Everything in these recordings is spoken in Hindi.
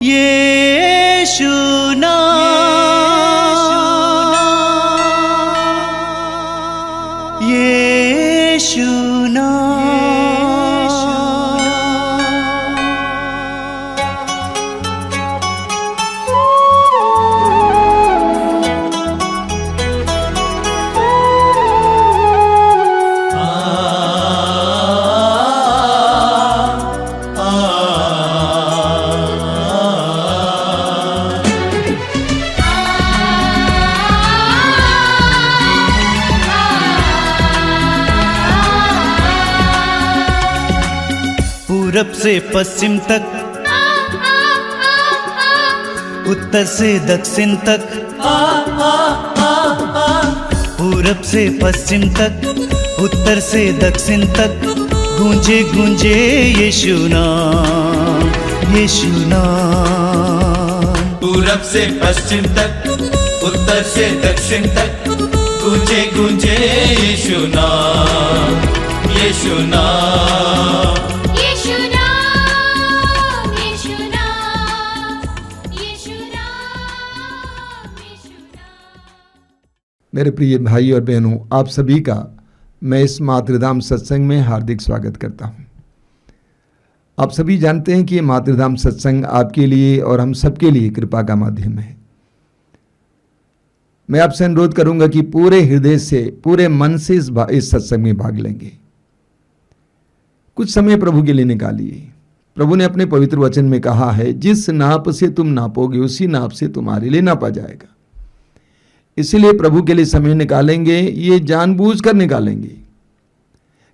यीशु नाम, यीशु पूरब से पश्चिम तक, उत्तर से दक्षिण तक, पूरब से पश्चिम तक, उत्तर से दक्षिण तक, गूंजे गूंजे यीशु नाम, यीशु नाम। पूरब से पश्चिम तक, उत्तर से दक्षिण तक, गूंजे गूंजे यीशु नाम, यीशु नाम। मेरे प्रिय भाई और बहनों, आप सभी का मैं इस मातृधाम सत्संग में हार्दिक स्वागत करता हूं। आप सभी जानते हैं कि ये मातृधाम सत्संग आपके लिए और हम सबके लिए कृपा का माध्यम है। मैं आपसे अनुरोध करूंगा कि पूरे हृदय से, पूरे मन से इस सत्संग में भाग लेंगे। कुछ समय प्रभु के लिए निकालिए। प्रभु ने अपने पवित्र वचन में कहा है, जिस नाप से तुम नापोगे उसी नाप से तुम्हारे लिए नापा जाएगा। इसलिए प्रभु के लिए समय निकालेंगे, ये जानबूझकर निकालेंगे।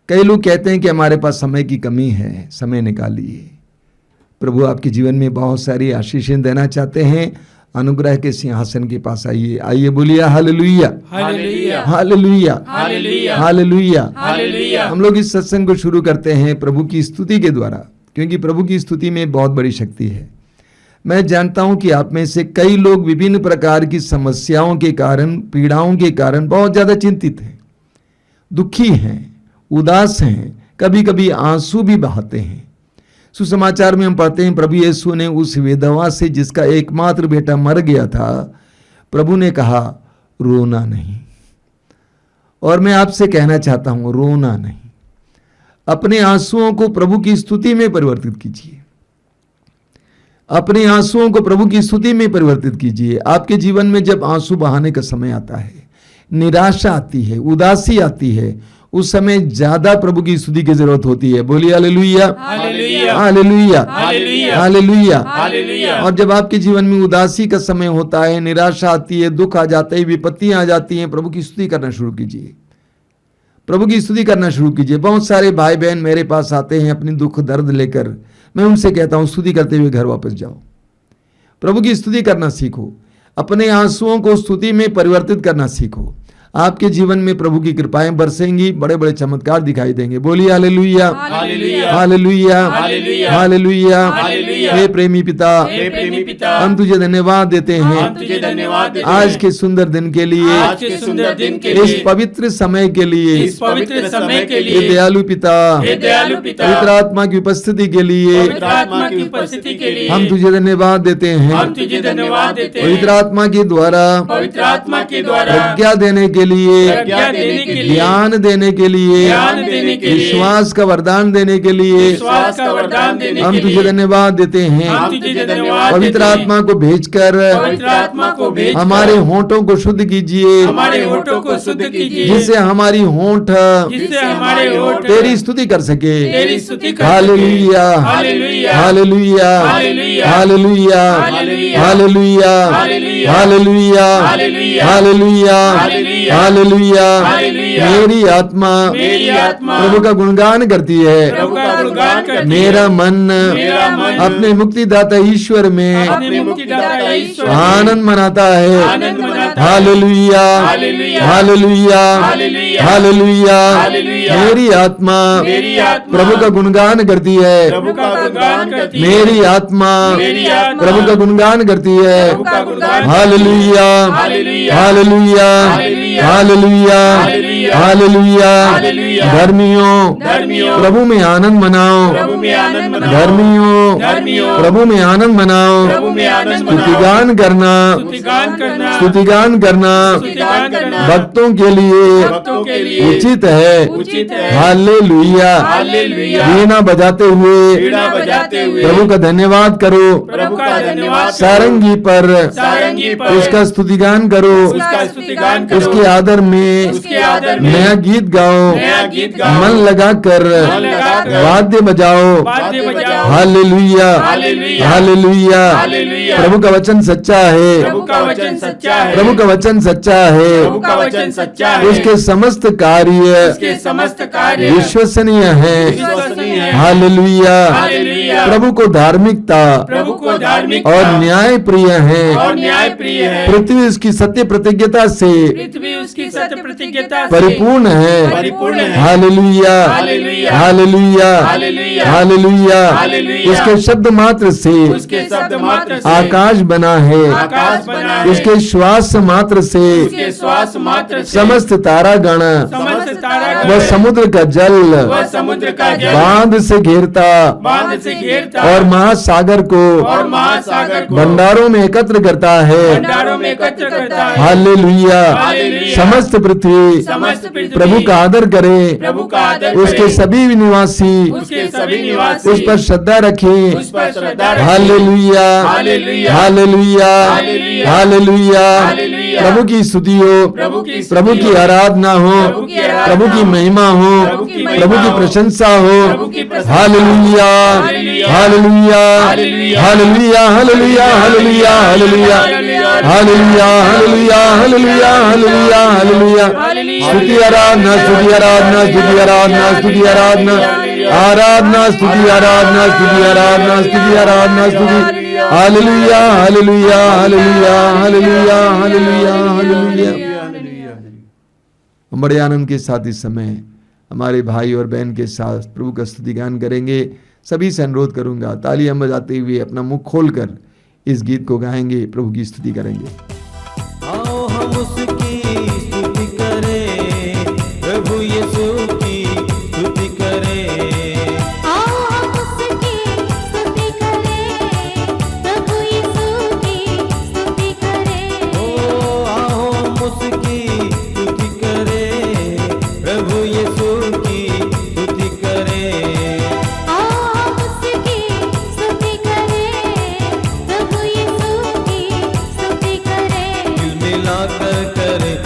कई लोग कहते हैं कि हमारे पास समय की कमी है, समय निकालिए। प्रभु आपके जीवन में बहुत सारी आशीषें देना चाहते हैं। अनुग्रह के सिंहासन के पास आइए, आइए बोलिए hallelujah, hallelujah, hallelujah, hallelujah, hallelujah, hallelujah. हम लोग इस सत्संग को शुरू करते हैं प्रभु की स्तुति के द्वारा, क्योंकि प्रभु की स्तुति में बहुत बड़ी शक्ति है। मैं जानता हूं कि आप में से कई लोग विभिन्न प्रकार की समस्याओं के कारण, पीड़ाओं के कारण बहुत ज्यादा चिंतित हैं, दुखी हैं, उदास हैं, कभी कभी आंसू भी बहाते हैं। सुसमाचार में हम पढ़ते हैं, प्रभु यीशु ने उस विधवा से जिसका एकमात्र बेटा मर गया था, प्रभु ने कहा रोना नहीं। और मैं आपसे कहना चाहता हूं, रोना नहीं। अपने आंसुओं को प्रभु की स्तुति में परिवर्तित कीजिए। अपने आंसुओं को प्रभु की स्तुति में परिवर्तित कीजिए। आपके जीवन में जब आंसू बहाने का समय आता है, निराशा आती है, उदासी आती है, उस समय ज्यादा प्रभु की स्तुति की जरूरत होती है। बोलिए hallelujah, hallelujah, hallelujah, hallelujah, hallelujah. और जब आपके जीवन में उदासी का समय होता है, निराशा आती है, दुख आ जाता है, विपत्तियां आ जाती हैं, प्रभु की स्तुति करना शुरू कीजिए। प्रभु की स्तुति करना शुरू कीजिए। बहुत सारे भाई बहन मेरे पास आते हैं अपनी दुख दर्द लेकर। मैं उनसे कहता हूं, स्तुति करते हुए घर वापस जाओ, प्रभु की स्तुति करना सीखो, अपने आंसुओं को स्तुति में परिवर्तित करना सीखो। आपके जीवन में प्रभु की कृपाएं बरसेंगी, बड़े बड़े चमत्कार दिखाई देंगे। बोलिए hallelujah, hallelujah, hallelujah, hallelujah, hallelujah. हे प्रेमी पिता, हे प्रेमी पिता, हम तुझे धन्यवाद देते हैं आज के सुंदर दिन के लिए, इस पवित्र समय के लिए, इस पवित्र समय के लिए। हे दयालु पिता, हे दयालु पिता, पवित्र आत्मा की उपस्थिति के लिए, हम तुझे धन्यवाद देते हैं। पवित्र आत्मा के द्वारा, प्रज्ञा देने के लिए, ज्ञान देने के लिए, विश्वास का वरदान देने के लिए हम तुझे धन्यवाद देते हैं। पवित्र आत्मा को भेजकर हमारे होंठों को शुद्ध कीजिए, जिससे हमारी होंठ तेरी स्तुति कर सके। Hallelujah, hallelujah, hallelujah, hallelujah, hallelujah, hallelujah, hallelujah. मेरी आत्मा प्रभु का गुणगान करती है। मेरा मन अपने मुक्तिदाता ईश्वर में आनंद मनाता है। Hallelujah, hallelujah, hallelujah. मेरी आत्मा प्रभु का गुणगान करती है। मेरी आत्मा प्रभु का गुणगान करती है। Hallelujah, hallelujah, hallelujah, hallelujah, hallelujah. Hallelujah. धर्मियों धर्मियों, प्रभु में आनंद मनाओ। प्रभु में आनंद मनाओ। धर्मियों धर्मियों, प्रभु में आनंद मनाओ। प्रभु में आनंद मनाओ। स्तुतिगान करना, स्तुतिगान करना, स्तुतिगान करना स्तुतिगान करना भक्तों के लिए भक्तों के लिए उचित है। उचित है। हालेलुया। हालेलुया। वीणा बजाते हुए वीणा बजाते हुए प्रभु का धन्यवाद करो। प्रभु का धन्यवाद करो। सारंगी पर सारंगी पर उसका स्तुतिगान करो। उसका स्तुतिगान करो। उसके आदर में उसके आदर में नया गीत गाओ। नया गीत गाओ। मन लगाकर मन लगाकर वाद्य बजाओ। वाद्य बजाओ। Hallelujah, hallelujah. हालेलुया। हालेलुया। प्रभु का वचन सच्चा है। प्रभु का वचन सच्चा है। प्रभु का वचन सच्चा है। प्रभु का वचन सच्चा है। उसके समस्त कार्य उसके समस्त कार्य विश्वसनीय है। विश्वसनीय है। हालेलुया। हालेलुया। प्रभु को धार्मिकता प्रभु को धार्मिक और न्याय प्रिय है। और न्याय प्रिय है। पृथ्वी उसकी सत्य प्रतिज्ञता से पृथ्वी उसकी सत्य प्रतिज्ञता से परिपूर्ण है। परिपूर्ण है। Hallelujah, hallelujah. Hallelujah, hallelujah. Hallelujah. Hallelujah. उसके शब्द मात्र से उसके शब्द मात्र से आकाश बना है। आकाश बना है। उसके श्वास मात्र से उसके श्वास मात्र से समस्त तारागण समस्त तारागण व समुद्र का जल वह समुद्र का जल बांध से घेरता बांध से घेरता और महासागर को और महासागर को भंडारों में एकत्र करता है। भंडारों में एकत्र करता है। हालेलुया। हालेलुया। समस्त पृथ्वी समस्त पृथ्वी प्रभु का आदर करे। प्रभु का आदर उसके करे। सभी निवासी उसके सभी निवासी उस पर श्रद्धा रखें। उस पर श्रद्धा रखें। Hallelujah, hallelujah. Hallelujah, hallelujah. Hallelujah. Hallelujah. प्रभु की स्तुति हो, प्रभु की प्रभु की आराधना हो, प्रभु की आराधना प्रभु की महिमा हो, प्रभु की महिमा प्रभु की हो, प्रशंसा हो। प्रभु की प्रशंसा। Hallelujah, hallelujah. Hallelujah, hallelujah. Hallelujah, hallelujah, hallelujah, hallelujah, hallelujah, hallelujah, hallelujah, hallelujah, hallelujah. स्तुति आराधना, स्तुति आराधना, स्तुति आराधना, स्तुति आराधना, आराधना, स्तुति आराधना, स्तुति आराधना, स्तुति आराधना, स्तुति। Hallelujah, hallelujah, hallelujah, hallelujah, hallelujah, hallelujah. हम बड़े आनंद के साथ इस समय हमारे भाई और बहन के साथ प्रभु का स्तुति गान करेंगे। सभी से अनुरोध करूंगा, तालियां बजाते हुए अपना मुख खोलकर इस गीत को गाएंगे, प्रभु की स्तुति करेंगे। आओ हम उसकी स्तुति करें, प्रभु यीशु की स्तुति करें। आओ हम उसकी स्तुति करें, प्रभु यीशु की स्तुति करें। ओ आओ हम उसकी स्तुति करें, प्रभु यीशु की स्तुति करें। आओ हम उसकी स्तुति करें, प्रभु यीशु की स्तुति करें। दिल मिलाकर करें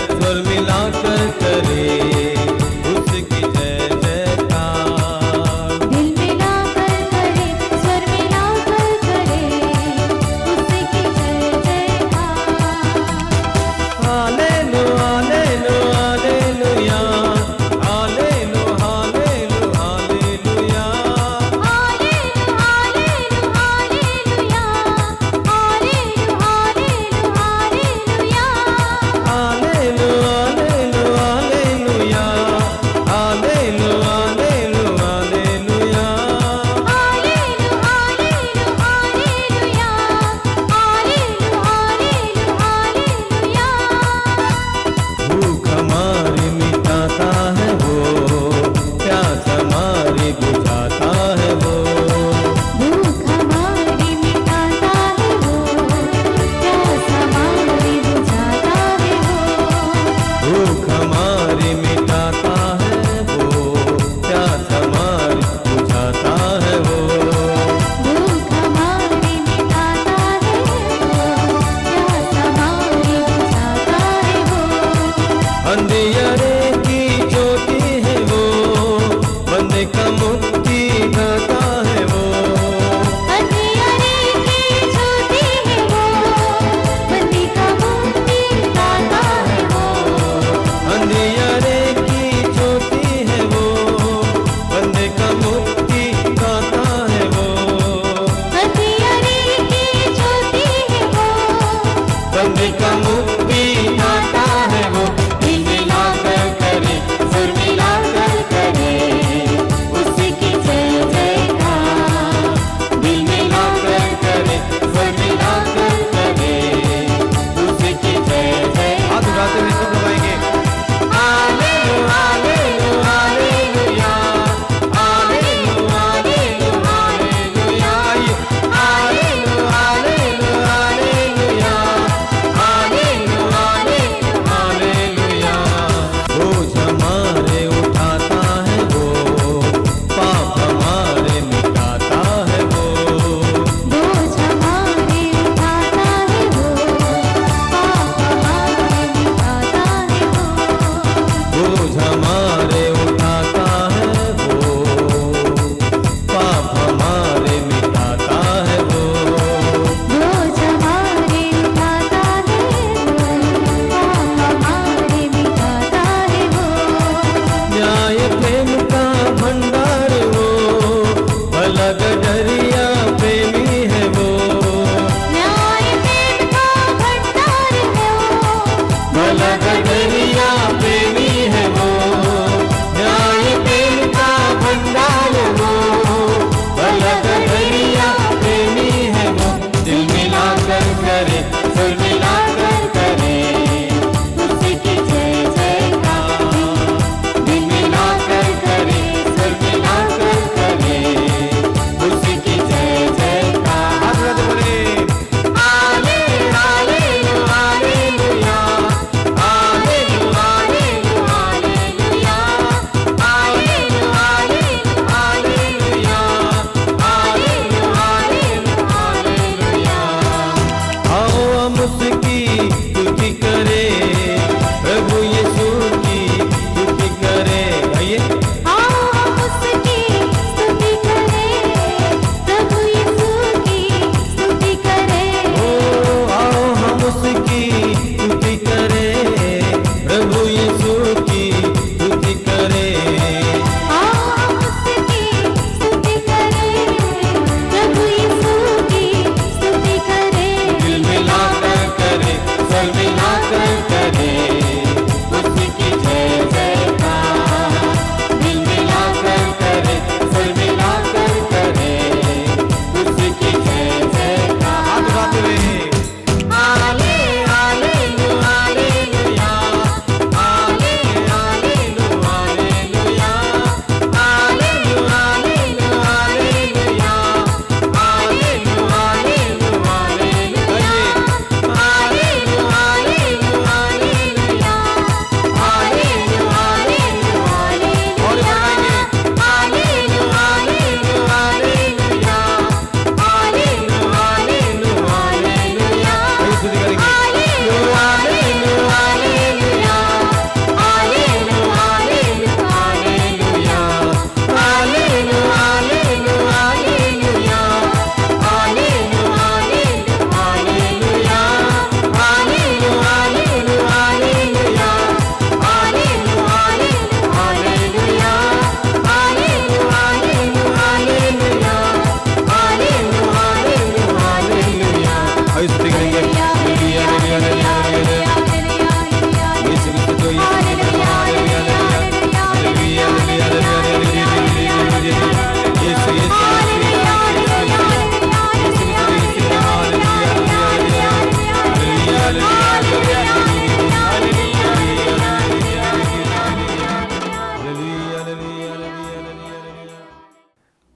गडरिया प्रेमी है वो, न्याय प्रेम का भंडार है वो, भला गडरिया प्रेमी है वो, न्याय प्रेम का भंडार वो, भला गडरिया प्रेमी है वो। दिल मिलाकर करे, सुर मिलाकर करे, उसकी जय जयकार, दिल मिलाकर करे, सुर मिलाकर करे, उसकी जय जयकार। हाथ बोले आले आले hallelujah, hallelujah hallelujah, hallelujah hallelujah, hallelujah. आओ हम उसकी स्तुति करें, प्रभु यीशु की स्तुति करें। आइए आओ हम उसकी स्तुति करें, प्रभु यीशु की स्तुति करें। ओ आओ हम उसकी स्तुति करें, प्रभु यीशु की स्तुति करें। आओ हम उसकी स्तुति करें, प्रभु यीशु की स्तुति करें। दिल मिलाकर करे, स्वर मिलाकर करे, उसकी जय जयकार। दिल मिलाकर करे, स्वर मिलाकर करे, उसकी जय जयकार। हाथ उठाते हुए हाले हालेलुया हालेलुया, हाले hallelujah hallelujah, hallelujah hallelujah hallelujah, hallelujah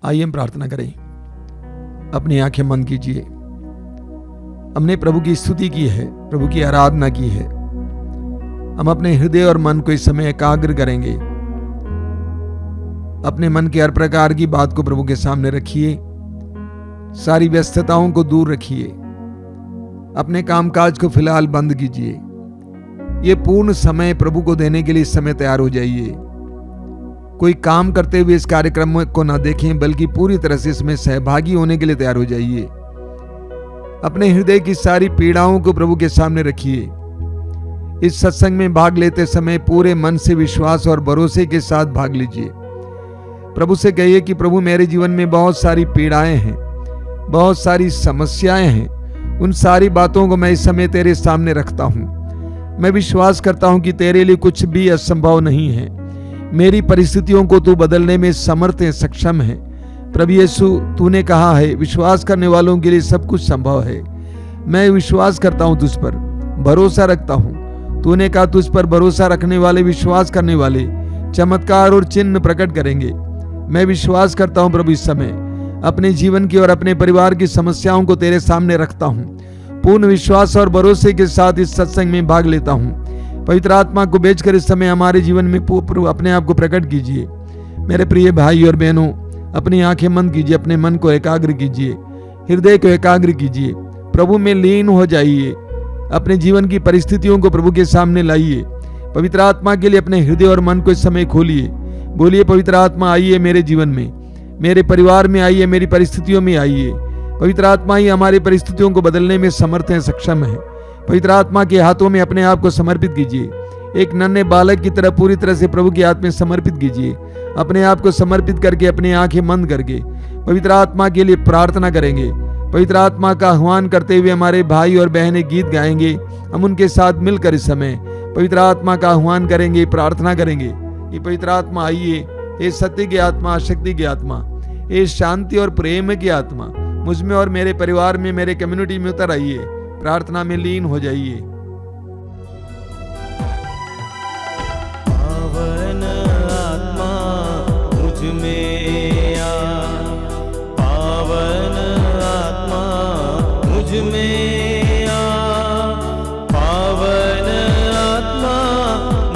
आइए हम प्रार्थना करें। अपनी आंखें बंद कीजिए। हमने प्रभु की स्तुति की है, प्रभु की आराधना की है। हम अपने हृदय और मन को इस समय एकाग्र करेंगे। अपने मन के हर प्रकार की बात को प्रभु के सामने रखिए। सारी व्यस्तताओं को दूर रखिए। अपने कामकाज को फिलहाल बंद कीजिए। ये पूर्ण समय प्रभु को देने के लिए इस समय तैयार हो जाइए। कोई काम करते हुए इस कार्यक्रम को ना देखें, बल्कि पूरी तरह से इसमें सहभागी होने के लिए तैयार हो जाइए। अपने हृदय की सारी पीड़ाओं को प्रभु के सामने रखिए। इस सत्संग में भाग लेते समय पूरे मन से विश्वास और भरोसे के साथ भाग लीजिए। प्रभु से कहिए कि प्रभु, मेरे जीवन में बहुत सारी पीड़ाएं हैं, बहुत सारी समस्याएं हैं। उन सारी बातों को मैं इस समय तेरे सामने रखता हूं। मैं विश्वास करता हूं कि तेरे लिए कुछ भी असंभव नहीं है। मेरी परिस्थितियों को तू बदलने में समर्थ है, सक्षम है। प्रभु यीशु, तूने कहा है विश्वास करने वालों के लिए सब कुछ संभव है। मैं विश्वास करता हूं, तुझ पर भरोसा रखता हूं। तूने कहा तुझ पर भरोसा रखने वाले, विश्वास करने वाले चमत्कार और चिन्ह प्रकट करेंगे। मैं विश्वास करता हूं प्रभु, इस समय अपने जीवन की और अपने परिवार की समस्याओं को तेरे सामने रखता हूं। पूर्ण विश्वास और भरोसे के साथ इस सत्संग में भाग लेता हूं। पवित्र आत्मा को भेजकर इस समय हमारे जीवन में अपने आप को प्रकट कीजिए। मेरे प्रिय भाई और बहनों, अपनी आंखें बंद कीजिए, अपने मन को एकाग्र कीजिए, हृदय को एकाग्र कीजिए, प्रभु में लीन हो जाइए। अपने जीवन की परिस्थितियों को प्रभु के सामने लाइए। पवित्र आत्मा के लिए अपने हृदय और मन को इस समय खोलिए। बोलिए, पवित्र आत्मा आइए मेरे जीवन में, मेरे परिवार में आइए, मेरी परिस्थितियों में आइए। पवित्र आत्मा ही हमारी परिस्थितियों को बदलने में समर्थ है, सक्षम है। पवित्र आत्मा के हाथों में अपने आप को समर्पित कीजिए। एक नन्हे बालक की तरह पूरी तरह से प्रभु के हाथ में समर्पित कीजिए। अपने आप को समर्पित करके, अपनी आंखें बंद करके पवित्र आत्मा के लिए प्रार्थना करेंगे। पवित्र आत्मा का आह्वान करते हुए हमारे भाई और बहनें गीत गाएंगे। हम उनके साथ मिलकर इस समय पवित्र आत्मा का आह्वान करेंगे, प्रार्थना करेंगे कि पवित्र आत्मा आइए, ये सत्य की आत्मा, शक्ति की आत्मा, ये शांति और प्रेम की आत्मा मुझ में और मेरे परिवार में, मेरे कम्युनिटी में उतर आइए। प्रार्थना में लीन हो जाइए। पावन आत्मा मुझ में आ, पावन आत्मा मुझ में आ, पावन आत्मा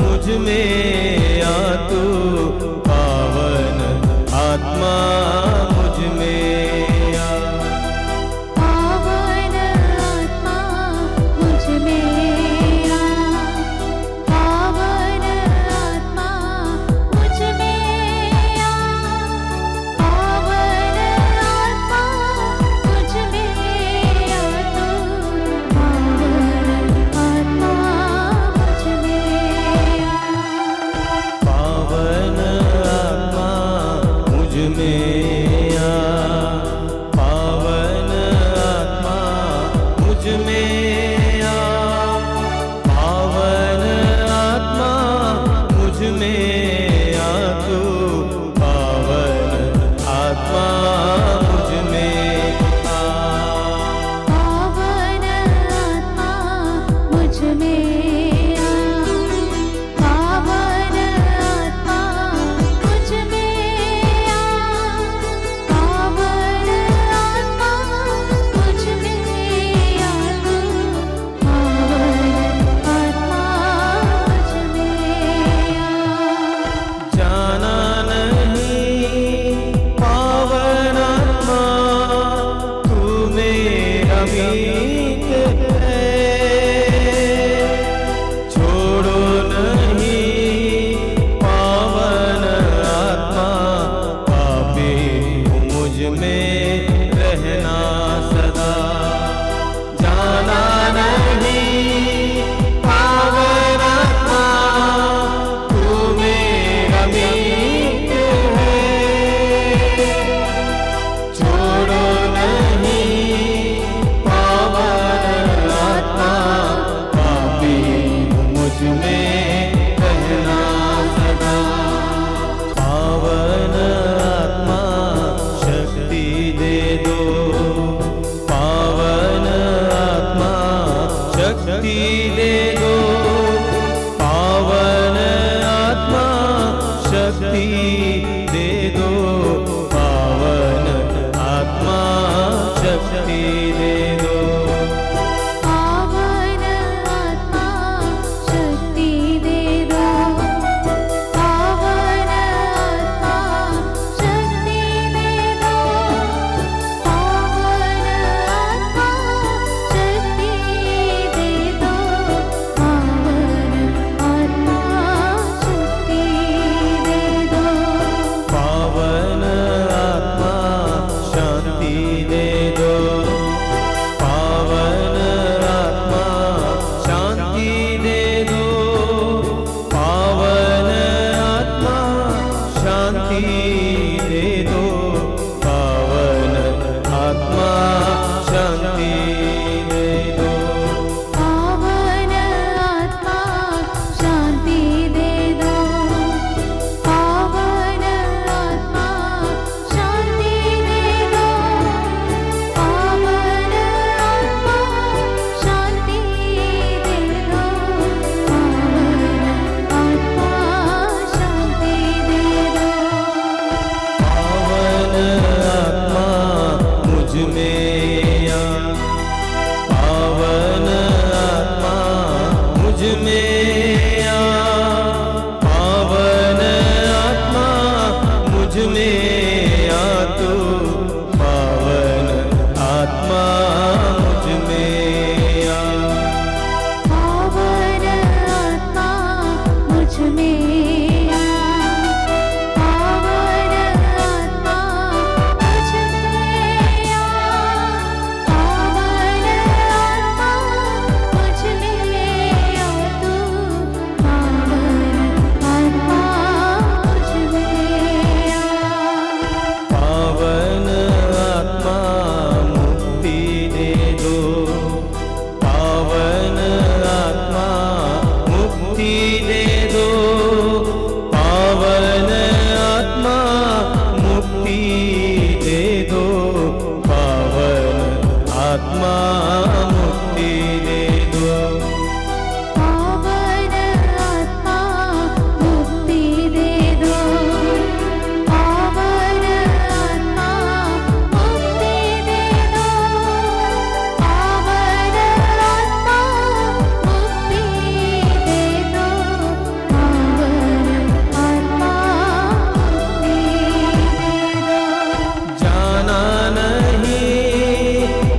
मुझ में आ, तू पावन आत्मा मुझ में आ। पावन आत्मा मुझ में आ, पावन आत्मा मुझ में आ, पावन आत्मा मुझ में आ, तू पावन आत्मा मुझ में आ। पावन आत्मा मुझ में आ, पावन आत्मा मुझ में आ, पावन आत्मा मुझ में आ, तू पावन आत्मा मुझ में आ। पावन आत्मा मुझ में आ, पावन आत्मा मुझ में आ, पावन आत्मा मुझ में आ, तू पावन आत्मा मुझ में आ। जाना नहीं पावन आत्मा तू मेरा मीत है, छोड़ो नहीं पावन आत्मा, पापी मुझ में रहना सदा। जाना नहीं पावन आत्मा तू मेरा मीत है, छोड़ो नहीं पावन आत्मा, पापी मुझ में रहना सदा। पावन आत्मा शक्ति दे दो, पावन आत्मा शक्ति दे दो, पावन आत्मा शक्ति दे दो, पावन आत्मा शक्ति दे दो। पावन आत्मा शक्ति दे दो, पावन आत्मा शक्ति दे दो, पावन आत्मा शक्ति दे दो, पावन आत्मा शक्ति दे दो। पावन आत्मा शांति दे दो, पावन आत्मा शांति दे दो, पावन आत्मा शांति दे दो, पावन आत्मा शांति दे दो। पावन आत्मा शांति दे दो, पावन आत्मा शांति दे दो, पावन आत्मा शांति दे दो, पावन आत्मा शांति दे दो। पावन आत्मा मुझ में आ, पावन आत्मा मुझ में आ, पावन आत्मा मुझ में आ, तू पावन आत्मा मुझ में आ। पावन आत्मा मुझ में आ, पावन आत्मा मुझ में आ, पावन आत्मा मुझ में आ, तू आत्मा मुक्ति दे दो। पावन आत्मा मुक्ति दे दो। पावन आत्मा मुक्ति दे दो। पावन आत्मा मुक्ति दे दो। पावन आत्मा मुक्ति दे दो। जाना नहीं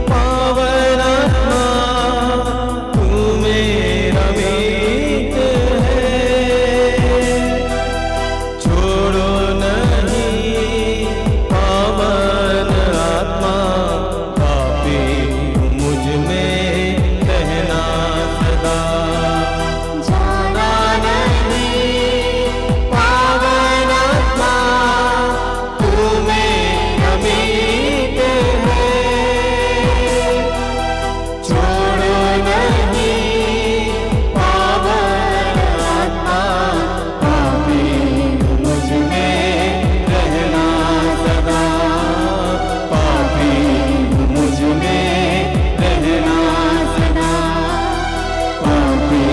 पावन आत्मा तू मेरा मीत है। छोड़ो नहीं पावन आत्मा पापी मुझ में रहना सदा। जाना नहीं पावन आत्मा तू मेरा मीत है। छोड़ो नहीं पावन आत्मा पापी मुझ में रहना सदा। पापी मुझ में रहना सदा। पापी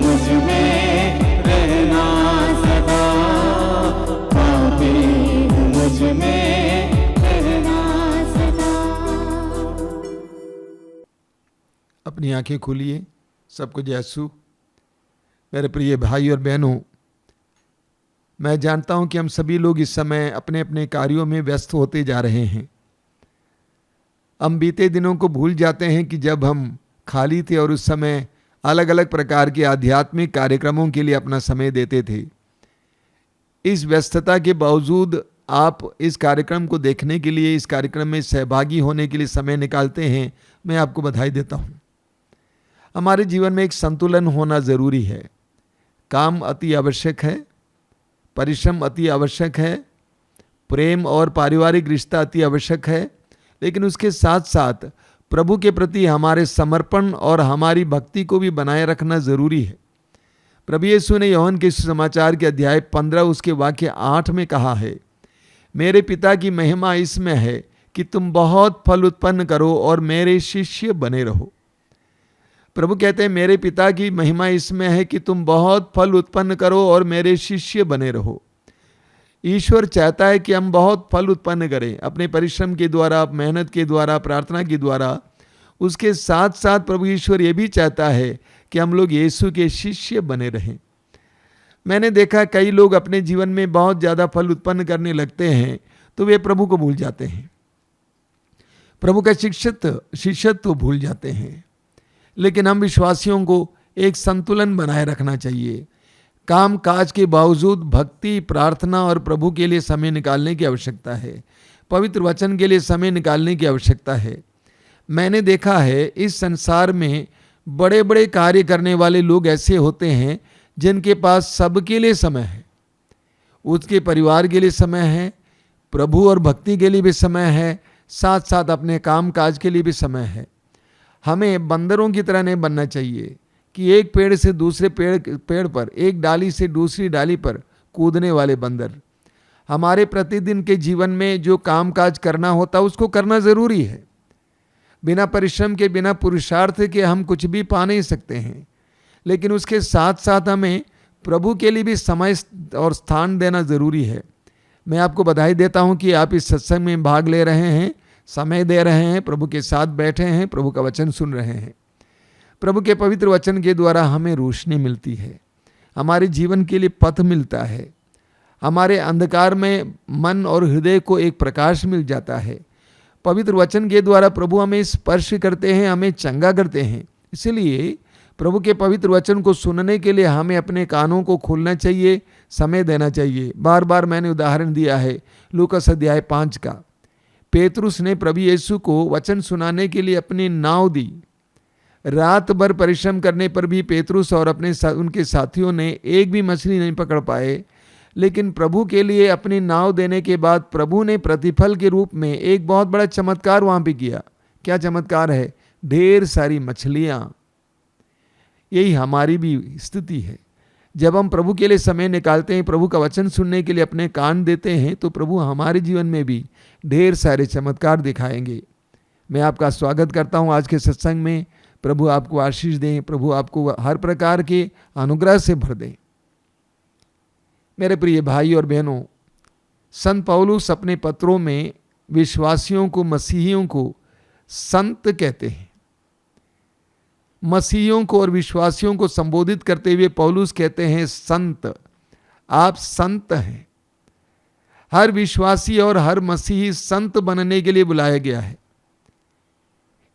मुझ में रहना सदा। पापी मुझ में रहना सदा। अपनी आंखें खोलिए, सबको जयसु। मेरे प्रिय भाई और बहनों, मैं जानता हूं कि हम सभी लोग इस समय अपने अपने कार्यों में व्यस्त होते जा रहे हैं। हम बीते दिनों को भूल जाते हैं कि जब हम खाली थे और उस समय अलग अलग प्रकार के आध्यात्मिक कार्यक्रमों के लिए अपना समय देते थे। इस व्यस्तता के बावजूद आप इस कार्यक्रम को देखने के लिए, इस कार्यक्रम में सहभागी होने के लिए समय निकालते हैं, मैं आपको बधाई देता हूं। हमारे जीवन में एक संतुलन होना ज़रूरी है। काम अति आवश्यक है, परिश्रम अति आवश्यक है, प्रेम और पारिवारिक रिश्ता अति आवश्यक है, लेकिन उसके साथ साथ प्रभु के प्रति हमारे समर्पण और हमारी भक्ति को भी बनाए रखना ज़रूरी है। प्रभु यीशु ने यूहन्ना के सुसमाचार के अध्याय 15 उसके वाक्य 8 में कहा है, मेरे पिता की महिमा इसमें है कि तुम बहुत फल उत्पन्न करो और मेरे शिष्य बने रहो। प्रभु कहते हैं मेरे पिता की महिमा इसमें है कि तुम बहुत फल उत्पन्न करो और मेरे शिष्य बने रहो। ईश्वर चाहता है कि हम बहुत फल उत्पन्न करें अपने परिश्रम के द्वारा, मेहनत के द्वारा, प्रार्थना के द्वारा। उसके साथ साथ प्रभु ईश्वर ये भी चाहता है कि हम लोग यीशु के शिष्य बने रहें। मैंने देखा कई लोग अपने जीवन में बहुत ज़्यादा फल उत्पन्न करने लगते हैं तो वे प्रभु को भूल जाते हैं, प्रभु का शिष्यत्व भूल जाते हैं। लेकिन हम विश्वासियों को एक संतुलन बनाए रखना चाहिए। काम काज के बावजूद भक्ति, प्रार्थना और प्रभु के लिए समय निकालने की आवश्यकता है। पवित्र वचन के लिए समय निकालने की आवश्यकता है। मैंने देखा है इस संसार में बड़े बड़े कार्य करने वाले लोग ऐसे होते हैं जिनके पास सबके लिए समय है। उसके परिवार के लिए समय है, प्रभु और भक्ति के लिए भी समय है, साथ साथ अपने काम काज के लिए भी समय है। हमें बंदरों की तरह नहीं बनना चाहिए कि एक पेड़ से दूसरे पेड़ पर, एक डाली से दूसरी डाली पर कूदने वाले बंदर। हमारे प्रतिदिन के जीवन में जो काम काज करना होता है उसको करना ज़रूरी है। बिना परिश्रम के, बिना पुरुषार्थ के हम कुछ भी पा नहीं सकते हैं। लेकिन उसके साथ साथ हमें प्रभु के लिए भी समय और स्थान देना ज़रूरी है। मैं आपको बधाई देता हूं कि आप इस सत्संग में भाग ले रहे हैं, समय दे रहे हैं, प्रभु के साथ बैठे हैं, प्रभु का वचन सुन रहे हैं। प्रभु के पवित्र वचन के द्वारा हमें रोशनी मिलती है, हमारे जीवन के लिए पथ मिलता है, हमारे अंधकार में मन और हृदय को एक प्रकाश मिल जाता है। पवित्र वचन के द्वारा प्रभु हमें स्पर्श करते हैं, हमें चंगा करते हैं। इसलिए प्रभु के पवित्र वचन को सुनने के लिए हमें अपने कानों को खोलना चाहिए, समय देना चाहिए। बार बार मैंने उदाहरण दिया है लूकास अध्याय 5 का। पेतरुस ने प्रभु यीशु को वचन सुनाने के लिए अपनी नाव दी। रात भर परिश्रम करने पर भी पेतरुस और उनके साथियों ने एक भी मछली नहीं पकड़ पाए। लेकिन प्रभु के लिए अपनी नाव देने के बाद प्रभु ने प्रतिफल के रूप में एक बहुत बड़ा चमत्कार वहाँ पे किया। क्या चमत्कार है? ढेर सारी मछलियाँ। यही हमारी भी स्थिति है। जब हम प्रभु के लिए समय निकालते हैं, प्रभु का वचन सुनने के लिए अपने कान देते हैं, तो प्रभु हमारे जीवन में भी ढेर सारे चमत्कार दिखाएंगे। मैं आपका स्वागत करता हूं आज के सत्संग में। प्रभु आपको आशीष दें, प्रभु आपको हर प्रकार के अनुग्रह से भर दें। मेरे प्रिय भाई और बहनों, संत पौलुस अपने पत्रों में विश्वासियों को, मसीहियों को संत कहते हैं। मसीहियों को और विश्वासियों को संबोधित करते हुए पौलुस कहते हैं संत, आप संत हैं। हर विश्वासी और हर मसीही संत बनने के लिए बुलाया गया है।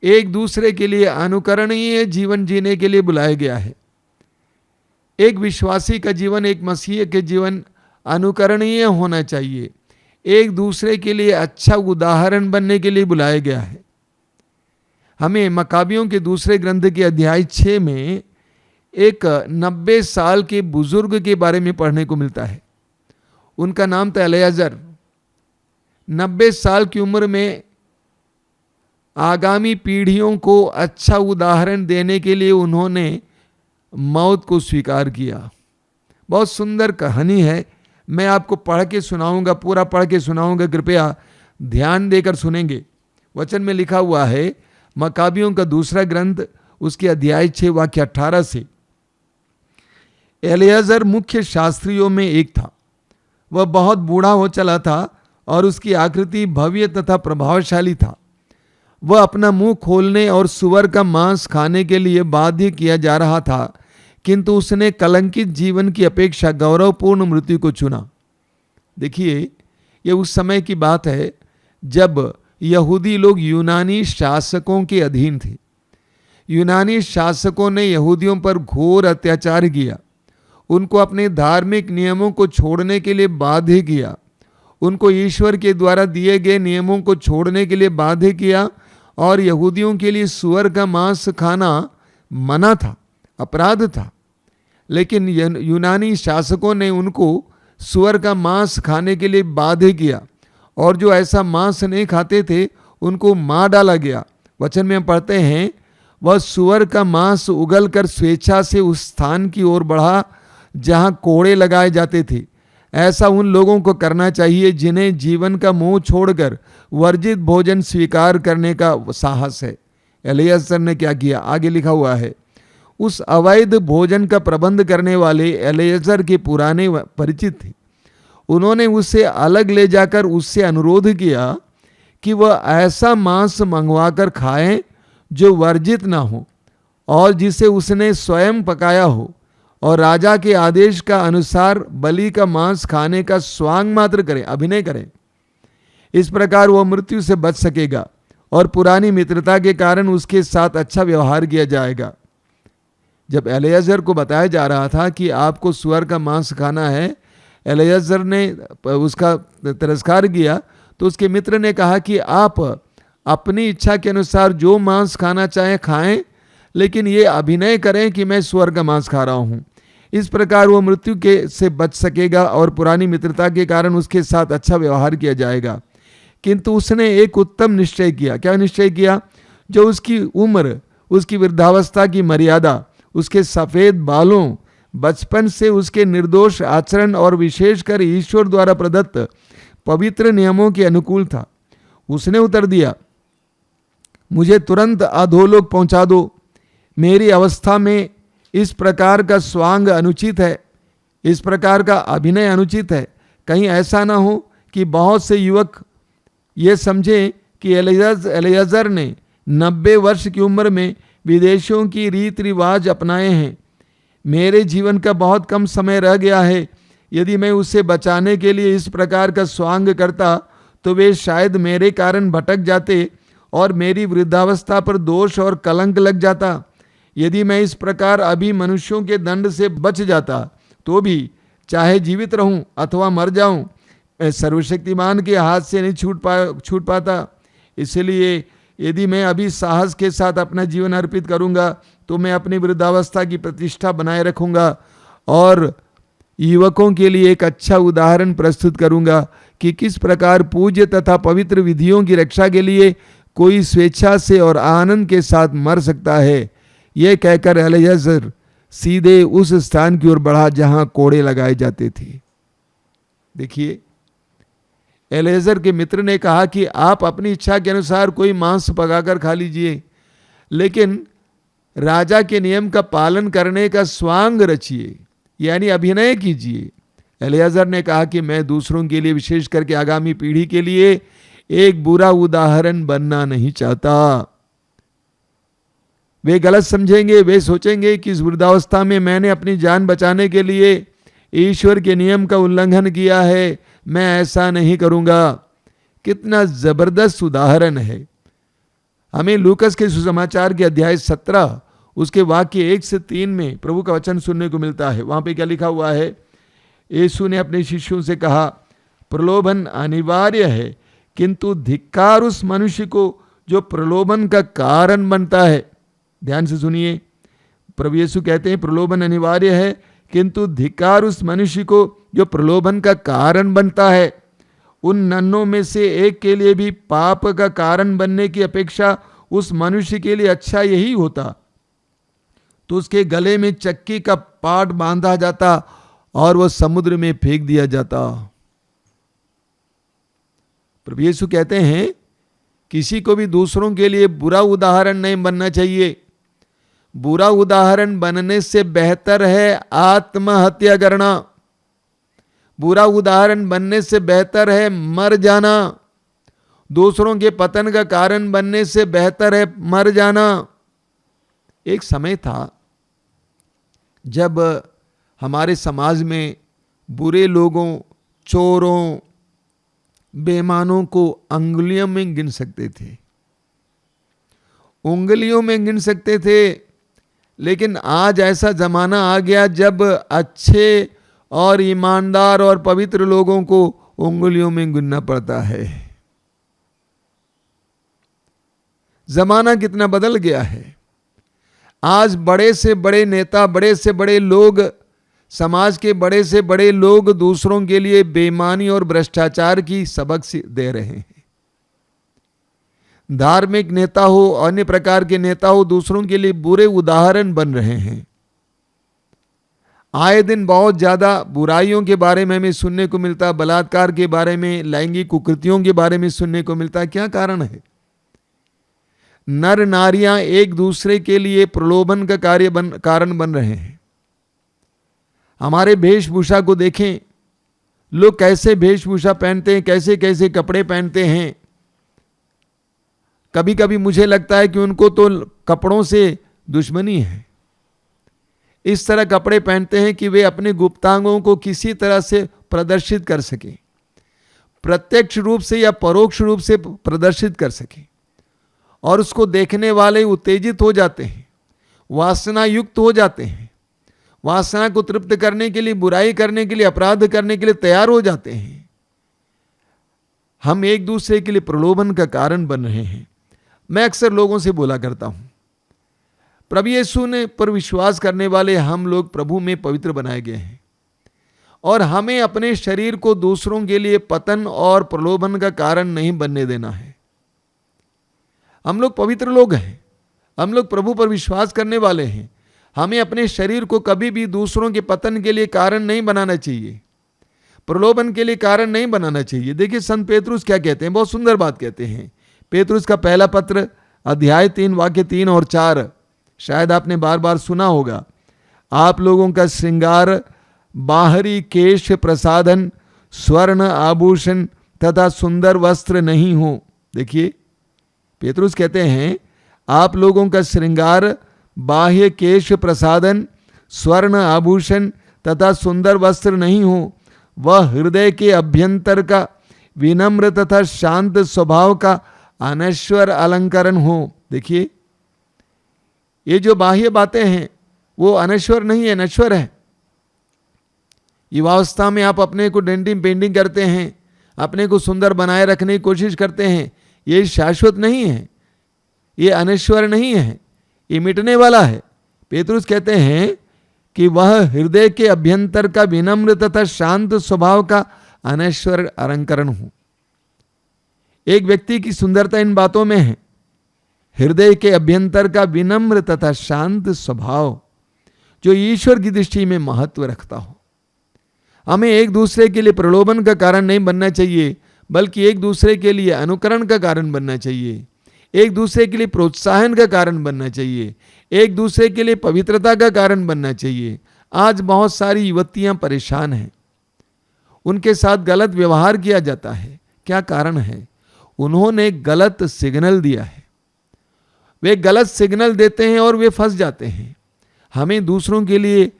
एक दूसरे के लिए अनुकरणीय जीवन जीने के लिए बुलाया गया है। एक विश्वासी का जीवन, एक मसीही के जीवन अनुकरणीय होना चाहिए। एक दूसरे के लिए अच्छा उदाहरण बनने के लिए बुलाया गया है। हमें मकाबियों के दूसरे ग्रंथ के अध्याय 6 में एक 90 साल के बुजुर्ग के बारे में पढ़ने को मिलता है। उनका नाम था एलियाजर। 90 साल की उम्र में आगामी पीढ़ियों को अच्छा उदाहरण देने के लिए उन्होंने मौत को स्वीकार किया। बहुत सुंदर कहानी है, मैं आपको पढ़ के सुनाऊंगा, पूरा पढ़ के सुनाऊंगा, कृपया ध्यान देकर सुनेंगे। वचन में लिखा हुआ है, मकाबियों का दूसरा ग्रंथ उसके अध्याय 6 वाक्य 18 से, एलियाजर मुख्य शास्त्रियों में एक था। वह बहुत बूढ़ा हो चला था और उसकी आकृति भव्य तथा प्रभावशाली था। वह अपना मुंह खोलने और सुअर का मांस खाने के लिए बाध्य किया जा रहा था, किंतु उसने कलंकित जीवन की अपेक्षा गौरवपूर्ण मृत्यु को चुना। देखिए, ये उस समय की बात है जब यहूदी लोग यूनानी शासकों के अधीन थे। यूनानी शासकों ने यहूदियों पर घोर अत्याचार किया, उनको अपने धार्मिक नियमों को छोड़ने के लिए बाध्य किया, उनको ईश्वर के द्वारा दिए गए नियमों को छोड़ने के लिए बाध्य किया, और यहूदियों के लिए सुअर का मांस खाना मना था, अपराध था। लेकिन यूनानी शासकों ने उनको सुअर का मांस खाने के लिए बाध्य किया, और जो ऐसा मांस नहीं खाते थे उनको मार डाला गया। वचन में हम पढ़ते हैं, वह सुअर का मांस उगलकर स्वेच्छा से उस स्थान की ओर बढ़ा जहां कोड़े लगाए जाते थे। ऐसा उन लोगों को करना चाहिए जिन्हें जीवन का मोह छोड़कर वर्जित भोजन स्वीकार करने का साहस है। एलियाजर ने क्या किया, आगे लिखा हुआ है, उस अवैध भोजन का प्रबंध करने वाले एलियाजर के पुराने परिचित थे। उन्होंने उसे अलग ले जाकर उससे अनुरोध किया कि वह ऐसा मांस मंगवाकर खाए जो वर्जित ना हो और जिसे उसने स्वयं पकाया हो, और राजा के आदेश का अनुसार बलि का मांस खाने का स्वांग मात्र करें, अभिनय करें। इस प्रकार वह मृत्यु से बच सकेगा और पुरानी मित्रता के कारण उसके साथ अच्छा व्यवहार किया जाएगा। जब एलियाजर को बताया जा रहा था कि आपको सुअर का मांस खाना है, एलियाजर ने उसका तिरस्कार किया, तो उसके मित्र ने कहा कि आप अपनी इच्छा के अनुसार जो मांस खाना चाहें खाएं, लेकिन ये अभिनय करें कि मैं सुअर का मांस खा रहा हूँ। इस प्रकार वो मृत्यु के से बच सकेगा और पुरानी मित्रता के कारण उसके साथ अच्छा व्यवहार किया जाएगा। किंतु उसने एक उत्तम निश्चय किया। क्या निश्चय किया? जो उसकी उम्र, उसकी वृद्धावस्था की मर्यादा, उसके सफ़ेद बालों, बचपन से उसके निर्दोष आचरण और विशेषकर ईश्वर द्वारा प्रदत्त पवित्र नियमों के अनुकूल था। उसने उत्तर दिया, मुझे तुरंत अधोलोक पहुंचा दो। मेरी अवस्था में इस प्रकार का स्वांग अनुचित है, इस प्रकार का अभिनय अनुचित है। कहीं ऐसा ना हो कि बहुत से युवक ये समझें कि एलियाजर ने 90 वर्ष की उम्र में विदेशियों की रीति रिवाज अपनाए हैं। मेरे जीवन का बहुत कम समय रह गया है। यदि मैं उसे बचाने के लिए इस प्रकार का स्वांग करता तो वे शायद मेरे कारण भटक जाते और मेरी वृद्धावस्था पर दोष और कलंक लग जाता। यदि मैं इस प्रकार अभी मनुष्यों के दंड से बच जाता तो भी, चाहे जीवित रहूं अथवा मर जाऊं, मैं सर्वशक्तिमान के हाथ से नहीं छूट पाता। इसलिए यदि मैं अभी साहस के साथ अपना जीवन अर्पित करूंगा तो मैं अपनी वृद्धावस्था की प्रतिष्ठा बनाए रखूंगा और युवकों के लिए एक अच्छा उदाहरण प्रस्तुत करूंगा कि किस प्रकार पूज्य तथा पवित्र विधियों की रक्षा के लिए कोई स्वेच्छा से और आनंद के साथ मर सकता है। यह कहकर एलियाजर सीधे उस स्थान की ओर बढ़ा जहां कोड़े लगाए जाते थे। देखिए, एलेजर के मित्र ने कहा कि आप अपनी इच्छा के अनुसार कोई मांस पकाकर खा लीजिए, लेकिन राजा के नियम का पालन करने का स्वांग रचिए, यानी अभिनय कीजिए। एलियाजर ने कहा कि मैं दूसरों के लिए, विशेष करके आगामी पीढ़ी के लिए, एक बुरा उदाहरण बनना नहीं चाहता। वे गलत समझेंगे, वे सोचेंगे कि इस वृद्धावस्था में मैंने अपनी जान बचाने के लिए ईश्वर के नियम का उल्लंघन किया है, मैं ऐसा नहीं करूंगा। कितना जबरदस्त उदाहरण है। हमें लूकस के सुसमाचार के अध्याय 17 उसके वाक्य 1 से 3 में प्रभु का वचन सुनने को मिलता है। वहां पे क्या लिखा हुआ है? यीशु ने अपने शिष्यों से कहा, प्रलोभन अनिवार्य है, किंतु धिक्कार उस मनुष्य को जो प्रलोभन का कारण बनता है। ध्यान से सुनिए, प्रभु यीशु कहते हैं प्रलोभन अनिवार्य है, किंतु धिक्कार उस मनुष्य को जो प्रलोभन का कारण बनता है। उन नन्हों में से एक के लिए भी पाप का कारण बनने की अपेक्षा उस मनुष्य के लिए अच्छा यही होता तो उसके गले में चक्की का पाट बांधा जाता और वह समुद्र में फेंक दिया जाता। प्रभु यीशु कहते हैं किसी को भी दूसरों के लिए बुरा उदाहरण नहीं बनना चाहिए। बुरा उदाहरण बनने से बेहतर है आत्महत्या करना। बुरा उदाहरण बनने से बेहतर है मर जाना। दूसरों के पतन का कारण बनने से बेहतर है मर जाना। एक समय था जब हमारे समाज में बुरे लोगों, चोरों, बेईमानों को अंगुलियों में गिन सकते थे, उंगलियों में गिन सकते थे। लेकिन आज ऐसा जमाना आ गया जब अच्छे और ईमानदार और पवित्र लोगों को उंगलियों में गिनना पड़ता है। जमाना कितना बदल गया है। आज बड़े से बड़े नेता, बड़े से बड़े लोग, समाज के बड़े से बड़े लोग दूसरों के लिए बेईमानी और भ्रष्टाचार की सबक दे रहे हैं। धार्मिक नेता हो, अन्य प्रकार के नेता हो, दूसरों के लिए बुरे उदाहरण बन रहे हैं। आए दिन बहुत ज्यादा बुराइयों के बारे में हमें सुनने को मिलता, बलात्कार के बारे में, लैंगिक कुकृतियों के बारे में सुनने को मिलता। क्या कारण है? नर नारियां एक दूसरे के लिए प्रलोभन का कारण बन रहे हैं। हमारे वेशभूषा को देखें, लोग कैसे वेशभूषा पहनते हैं, कैसे कैसे कपड़े पहनते हैं। कभी कभी मुझे लगता है कि उनको तो कपड़ों से दुश्मनी है। इस तरह कपड़े पहनते हैं कि वे अपने गुप्तांगों को किसी तरह से प्रदर्शित कर सकें, प्रत्यक्ष रूप से या परोक्ष रूप से प्रदर्शित कर सकें, और उसको देखने वाले उत्तेजित हो जाते हैं, वासना युक्त हो जाते हैं, वासना को तृप्त करने के लिए, बुराई करने के लिए, अपराध करने के लिए तैयार हो जाते हैं। हम एक दूसरे के लिए प्रलोभन का कारण बन रहे हैं। मैं अक्सर लोगों से बोला करता हूं, प्रभु यीशु ने पर विश्वास करने वाले हम लोग प्रभु में पवित्र बनाए गए हैं, और हमें अपने शरीर को दूसरों के लिए पतन और प्रलोभन का कारण नहीं बनने देना है। हम लोग पवित्र लोग हैं, हम लोग प्रभु पर विश्वास करने वाले हैं। हमें अपने शरीर को कभी भी दूसरों के पतन के लिए कारण नहीं बनाना चाहिए, प्रलोभन के लिए कारण नहीं बनाना चाहिए। देखिए संत पेतरुस क्या कहते हैं, बहुत सुंदर बात कहते हैं। पेतरुस का पहला पत्र अध्याय 3 वाक्य 3 और 4 शायद आपने बार बार सुना होगा। आप लोगों का श्रृंगार बाहरी केश प्रसाधन, स्वर्ण आभूषण तथा सुंदर वस्त्र नहीं हो। देखिए पेतरुस कहते हैं आप लोगों का श्रृंगार बाह्य केश प्रसाधन, स्वर्ण आभूषण तथा सुंदर वस्त्र नहीं हो, वह हृदय के अभ्यंतर का विनम्र तथा शांत स्वभाव का अनश्वर अलंकरण हो। देखिए ये जो बाह्य बातें हैं वो अनश्वर नहीं है, नश्वर है। युवावस्था में आप अपने को डेंटिंग पेंटिंग करते हैं, अपने को सुंदर बनाए रखने की कोशिश करते हैं, ये शाश्वत नहीं है, ये अनश्वर नहीं है, ये मिटने वाला है। पेतरुस कहते हैं कि वह हृदय के अभ्यंतर का विनम्र तथा शांत स्वभाव का अनश्वर अलंकरण हो। एक व्यक्ति की सुंदरता इन बातों में है, हृदय के अभ्यंतर का विनम्र तथा शांत स्वभाव जो ईश्वर की दृष्टि में महत्व रखता हो। हमें एक दूसरे के लिए प्रलोभन का कारण नहीं बनना चाहिए, बल्कि एक दूसरे के लिए अनुकरण का कारण बनना चाहिए, एक दूसरे के लिए प्रोत्साहन का कारण बनना चाहिए, एक दूसरे के लिए पवित्रता का कारण बनना चाहिए। आज बहुत सारी युवतियां परेशान हैं, उनके साथ गलत व्यवहार किया जाता है। क्या कारण है? उन्होंने गलत सिग्नल दिया है। वे गलत सिग्नल देते हैं और वे फंस जाते हैं। हमें दूसरों के लिए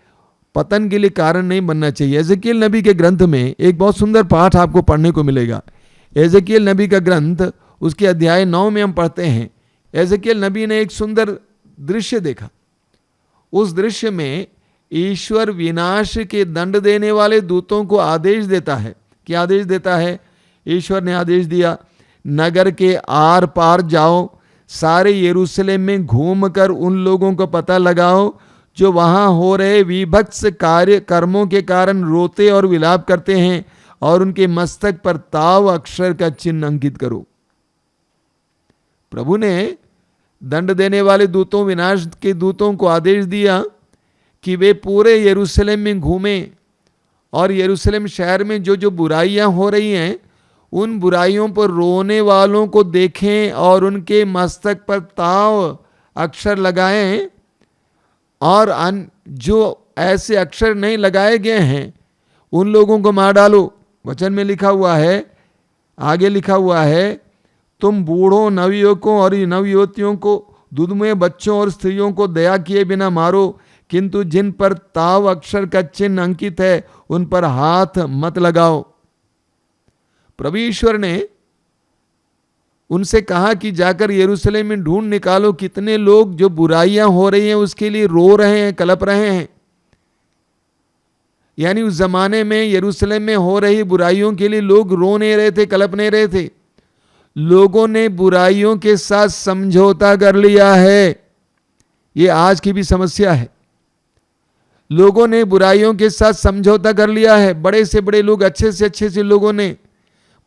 पतन के लिए कारण नहीं बनना चाहिए। एजेकियल नबी के ग्रंथ में एक बहुत सुंदर पाठ आपको पढ़ने को मिलेगा। एजेकियल नबी का ग्रंथ, उसके अध्याय 9 में हम पढ़ते हैं, एजेकियल नबी ने एक सुंदर दृश्य देखा। उस दृश्य में ईश्वर विनाश के दंड देने वाले दूतों को आदेश देता है। क्या आदेश देता है? ईश्वर ने आदेश दिया, नगर के आर पार जाओ, सारे यरूशलेम में घूमकर उन लोगों को पता लगाओ जो वहां हो रहे विभत्स कार्य कर्मों के कारण रोते और विलाप करते हैं, और उनके मस्तक पर ताव अक्षर का चिन्ह अंकित करो। प्रभु ने दंड देने वाले दूतों, विनाश के दूतों को आदेश दिया कि वे पूरे यरूशलेम में घूमें और यरूशलेम शहर में जो जो बुराइयां हो रही हैं उन बुराइयों पर रोने वालों को देखें और उनके मस्तक पर ताव अक्षर लगाएं, और जो ऐसे अक्षर नहीं लगाए गए हैं उन लोगों को मार डालो। वचन में लिखा हुआ है, आगे लिखा हुआ है, तुम बूढ़ों, नवयुवकों और नवयुवतियों को, दुधमुए बच्चों और स्त्रियों को दया किए बिना मारो, किंतु जिन पर ताव अक्षर का चिन्ह अंकित है उन पर हाथ मत लगाओ। प्रभु ईश्वर ने उनसे कहा कि जाकर यरूशलेम में ढूंढ निकालो कितने लोग जो बुराइयां हो रही हैं उसके लिए रो रहे हैं, कलप रहे हैं। यानी उस जमाने में यरूशलेम में हो रही बुराइयों के लिए लोग रो नहीं रहे थे, कलप नहीं रहे थे। लोगों ने बुराइयों के साथ समझौता कर लिया है। ये आज की भी समस्या है। लोगों ने बुराइयों के साथ समझौता कर लिया है। बड़े से बड़े लोग, अच्छे से लोगों ने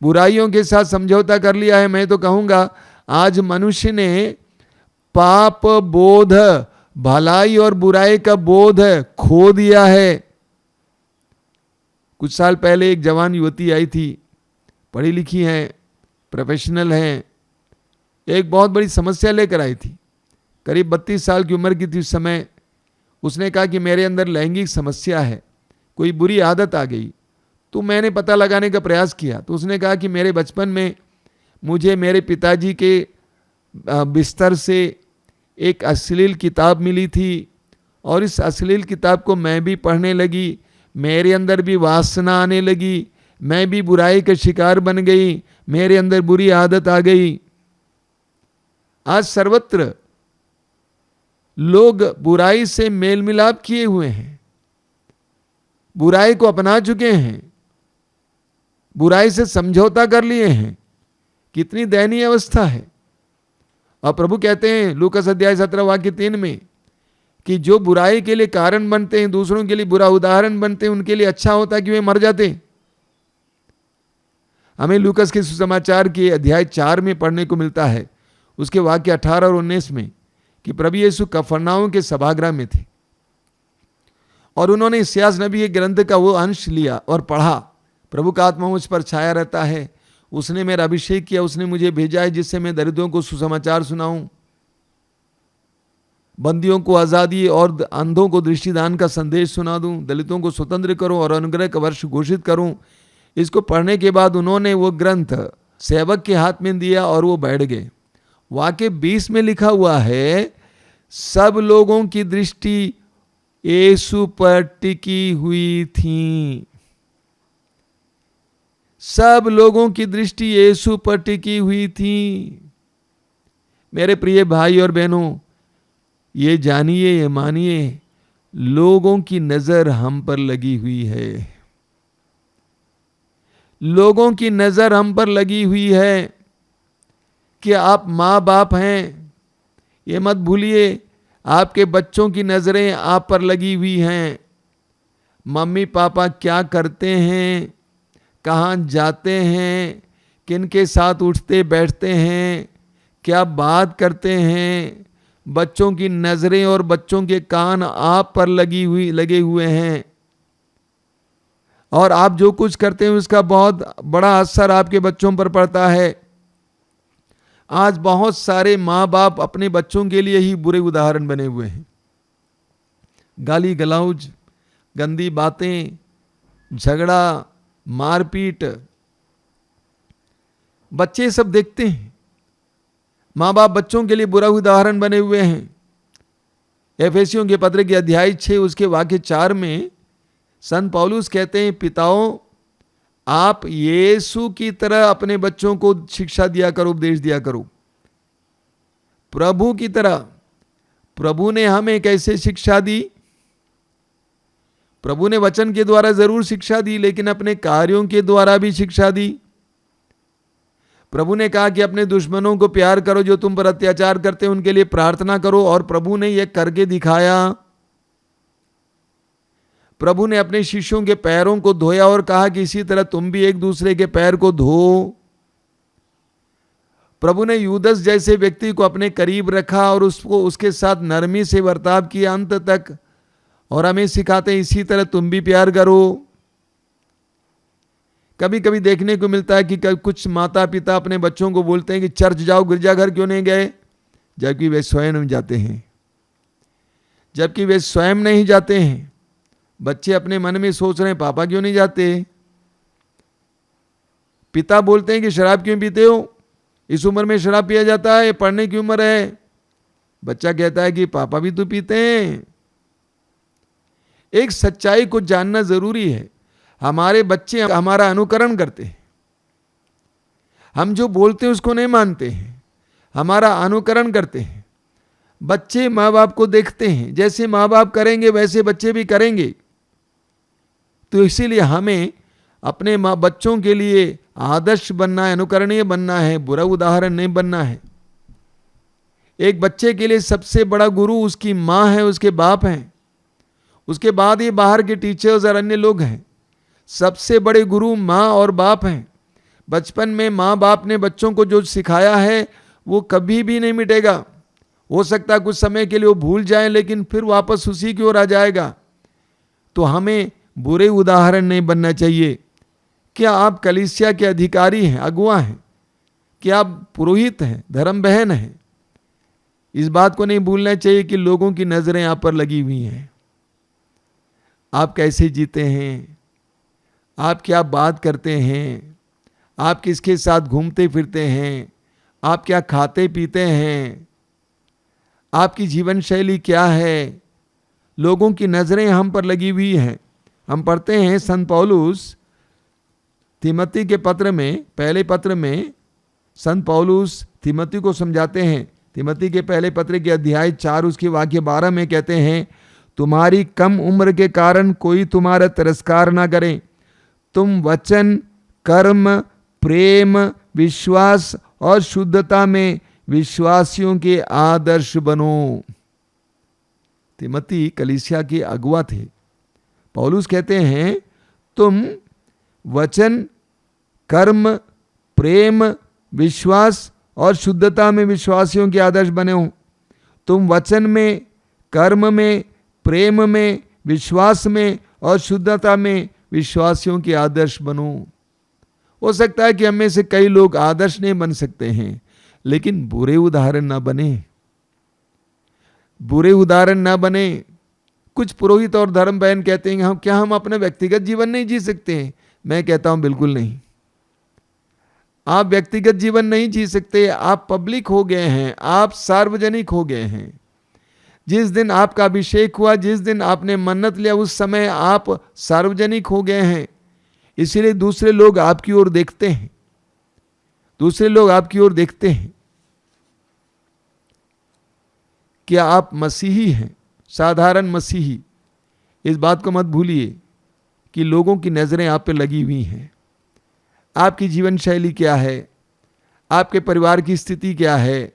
बुराइयों के साथ समझौता कर लिया है। मैं तो कहूंगा आज मनुष्य ने पाप बोध, भलाई और बुराई का बोध खो दिया है। कुछ साल पहले एक जवान युवती आई थी, पढ़ी लिखी है, प्रोफेशनल है, एक बहुत बड़ी समस्या लेकर आई थी। करीब 32 साल की उम्र की थी उस समय। उसने कहा कि मेरे अंदर लैंगिक समस्या है, कोई बुरी आदत आ गई। तो मैंने पता लगाने का प्रयास किया। तो उसने कहा कि मेरे बचपन में मुझे मेरे पिताजी के बिस्तर से एक अश्लील किताब मिली थी और इस अश्लील किताब को मैं भी पढ़ने लगी। मेरे अंदर भी वासना आने लगी, मैं भी बुराई का शिकार बन गई, मेरे अंदर बुरी आदत आ गई। आज सर्वत्र लोग बुराई से मेल मिलाप किए हुए हैं, बुराई को अपना चुके हैं, बुराई से समझौता कर लिए हैं। कितनी दयनीय अवस्था है। और प्रभु कहते हैं लूकास अध्याय 17 वाक्य 3 में कि जो बुराई के लिए कारण बनते हैं, दूसरों के लिए बुरा उदाहरण बनते हैं, उनके लिए अच्छा होता है कि वे मर जाते। हमें लूकास के सुसमाचार के अध्याय 4 में पढ़ने को मिलता है, उसके वाक्य 18 और 19 में, कि प्रभु यीशु कफरनाउम के सभागृह में थे और उन्होंने इस्यास नबी के ग्रंथ का वो अंश लिया और पढ़ा। प्रभु का आत्मा मुझ पर छाया रहता है, उसने मेरा अभिषेक किया, उसने मुझे भेजा है जिससे मैं दरिद्रों को सुसमाचार सुनाऊं, बंदियों को आज़ादी और अंधों को दृष्टिदान का संदेश सुना दूं, दलितों को स्वतंत्र करूं और अनुग्रह का वर्ष घोषित करूं। इसको पढ़ने के बाद उन्होंने वो ग्रंथ सेवक के हाथ में दिया और वो बैठ गए। वाक्य 20 में लिखा हुआ है, सब लोगों की दृष्टि यीशु पर टिकी हुई थी। सब लोगों की दृष्टि यीशु पर टिकी हुई थी। मेरे प्रिय भाई और बहनों, ये जानिए, ये मानिए, लोगों की नजर हम पर लगी हुई है। लोगों की नजर हम पर लगी हुई है कि आप माँ बाप हैं। ये मत भूलिए, आपके बच्चों की नजरें आप पर लगी हुई हैं। मम्मी पापा क्या करते हैं, कहाँ जाते हैं, किनके साथ उठते बैठते हैं, क्या बात करते हैं, बच्चों की नजरें और बच्चों के कान आप पर लगे हुए हैं। और आप जो कुछ करते हैं उसका बहुत बड़ा असर आपके बच्चों पर पड़ता है। आज बहुत सारे माँ बाप अपने बच्चों के लिए ही बुरे उदाहरण बने हुए हैं। गाली गलौज, गंदी बातें, झगड़ा, मारपीट, बच्चे सब देखते हैं। माँ बाप बच्चों के लिए बुरा उदाहरण बने हुए हैं। एफेसियों के पत्र के अध्याय 6 उसके वाक्य 4 में संत पौलुस कहते हैं, पिताओं आप यीशु की तरह अपने बच्चों को शिक्षा दिया करो, उपदेश दिया करो, प्रभु की तरह। प्रभु ने हमें कैसे शिक्षा दी? प्रभु ने वचन के द्वारा जरूर शिक्षा दी, लेकिन अपने कार्यों के द्वारा भी शिक्षा दी। प्रभु ने कहा कि अपने दुश्मनों को प्यार करो, जो तुम पर अत्याचार करते हैं उनके लिए प्रार्थना करो, और प्रभु ने यह करके दिखाया। प्रभु ने अपने शिष्यों के पैरों को धोया और कहा कि इसी तरह तुम भी एक दूसरे के पैर को धो। प्रभु ने यूदस जैसे व्यक्ति को अपने करीब रखा और उसको उसके साथ नरमी से बर्ताव किया अंत तक, और हमें सिखाते हैं इसी तरह तुम भी प्यार करो। कभी कभी देखने को मिलता है कि कुछ माता पिता अपने बच्चों को बोलते हैं कि चर्च जाओ, गिरजाघर क्यों नहीं गए, जबकि वे स्वयं नहीं जाते हैं। जबकि वे स्वयं नहीं जाते हैं। बच्चे अपने मन में सोच रहे हैं पापा क्यों नहीं जाते। पिता बोलते हैं कि शराब क्यों पीते हो, इस उम्र में शराब पिया जाता है, पढ़ने की उम्र है। बच्चा कहता है कि पापा भी तो पीते हैं। एक सच्चाई को जानना जरूरी है। हमारे बच्चे हमारा अनुकरण करते हैं। हम जो बोलते हैं उसको नहीं मानते हैं, हमारा अनुकरण करते हैं। बच्चे माँ बाप को देखते हैं, जैसे माँ बाप करेंगे वैसे बच्चे भी करेंगे। तो इसीलिए हमें अपने माँ बच्चों के लिए आदर्श बनना है, अनुकरणीय बनना है, बुरा उदाहरण नहीं बनना है। एक बच्चे के लिए सबसे बड़ा गुरु उसकी माँ है, उसके बाप हैं। उसके बाद ये बाहर के टीचर्स और अन्य लोग हैं। सबसे बड़े गुरु माँ और बाप हैं। बचपन में माँ बाप ने बच्चों को जो सिखाया है वो कभी भी नहीं मिटेगा। हो सकता है कुछ समय के लिए वो भूल जाएं, लेकिन फिर वापस उसी की ओर आ जाएगा। तो हमें बुरे उदाहरण नहीं बनना चाहिए। क्या आप कलीसिया के अधिकारी हैं, अगुआ हैं? क्या आप पुरोहित हैं, धर्म बहन हैं? इस बात को नहीं भूलना चाहिए कि लोगों की नजरें आप पर लगी हुई हैं। आप कैसे जीते हैं, आप क्या बात करते हैं, आप किसके साथ घूमते फिरते हैं, आप क्या खाते पीते हैं, आपकी जीवन शैली क्या है, लोगों की नजरें हम पर लगी हुई हैं। हम पढ़ते हैं संत पौलुस तिमोथी के पत्र में, पहले पत्र में संत पौलुस तिमोथी को समझाते हैं। तिमोथी के पहले पत्र के अध्याय 4 उसके वाक्य 12 में कहते हैं, तुम्हारी कम उम्र के कारण कोई तुम्हारा तिरस्कार ना करे। तुम वचन, कर्म, प्रेम, विश्वास और शुद्धता में विश्वासियों के आदर्श बनो। तिमोथी कलीसिया के अगुआ थे। पौलुस कहते हैं तुम वचन, कर्म, प्रेम, विश्वास और शुद्धता में विश्वासियों के आदर्श बने हो। तुम वचन में, कर्म में, प्रेम में, विश्वास में और शुद्धता में विश्वासियों के आदर्श बनो। हो सकता है कि हम में से कई लोग आदर्श नहीं बन सकते हैं, लेकिन बुरे उदाहरण ना बने। बुरे उदाहरण ना बने। कुछ पुरोहित और धर्म बहन कहते हैं क्या हम अपना व्यक्तिगत जीवन नहीं जी सकते हैं? मैं कहता हूं बिल्कुल नहीं। आप व्यक्तिगत जीवन नहीं जी सकते। आप पब्लिक हो गए हैं, आप सार्वजनिक हो गए हैं। जिस दिन आपका अभिषेक हुआ, जिस दिन आपने मन्नत लिया, उस समय आप सार्वजनिक हो गए हैं। इसीलिए दूसरे लोग आपकी ओर देखते हैं। दूसरे लोग आपकी ओर देखते हैं। क्या आप मसीही हैं, साधारण मसीही? इस बात को मत भूलिए कि लोगों की नजरें आप पे लगी हुई हैं। आपकी जीवन शैली क्या है, आपके परिवार की स्थिति क्या है,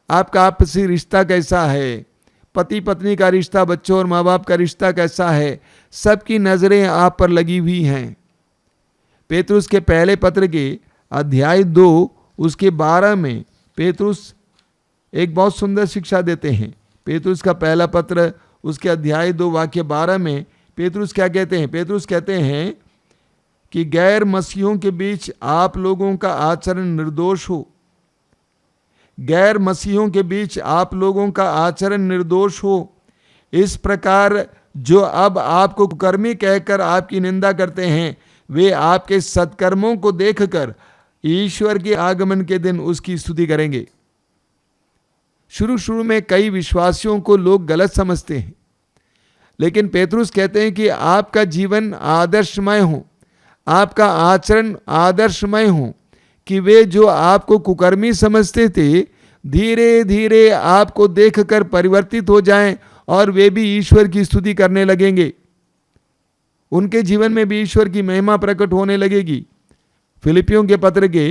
आपका आपसी रिश्ता कैसा है, पति पत्नी का रिश्ता, बच्चों और माँ बाप का रिश्ता कैसा है, सबकी नजरें आप पर लगी हुई हैं। पेतरुस के पहले पत्र के अध्याय 2 उसके 12 में पेतरुस एक बहुत सुंदर शिक्षा देते हैं। पेतरुस का पहला पत्र उसके अध्याय 2 वाक्य 12 में पेतरुस क्या कहते हैं? पेतरुस कहते हैं कि गैर मसीहों के बीच आप लोगों का आचरण निर्दोष हो। गैर मसीहों के बीच आप लोगों का आचरण निर्दोष हो। इस प्रकार जो अब आपको कुकर्मी कहकर आपकी निंदा करते हैं, वे आपके सत्कर्मों को देखकर ईश्वर के आगमन के दिन उसकी स्तुति करेंगे। शुरू में कई विश्वासियों को लोग गलत समझते हैं, लेकिन पेतरुस कहते हैं कि आपका जीवन आदर्शमय हो, आपका आचरण आदर्शमय हो, कि वे जो आपको कुकर्मी समझते थे धीरे धीरे आपको देखकर परिवर्तित हो जाएं और वे भी ईश्वर की स्तुति करने लगेंगे। उनके जीवन में भी ईश्वर की महिमा प्रकट होने लगेगी। फिलिपियों के पत्र के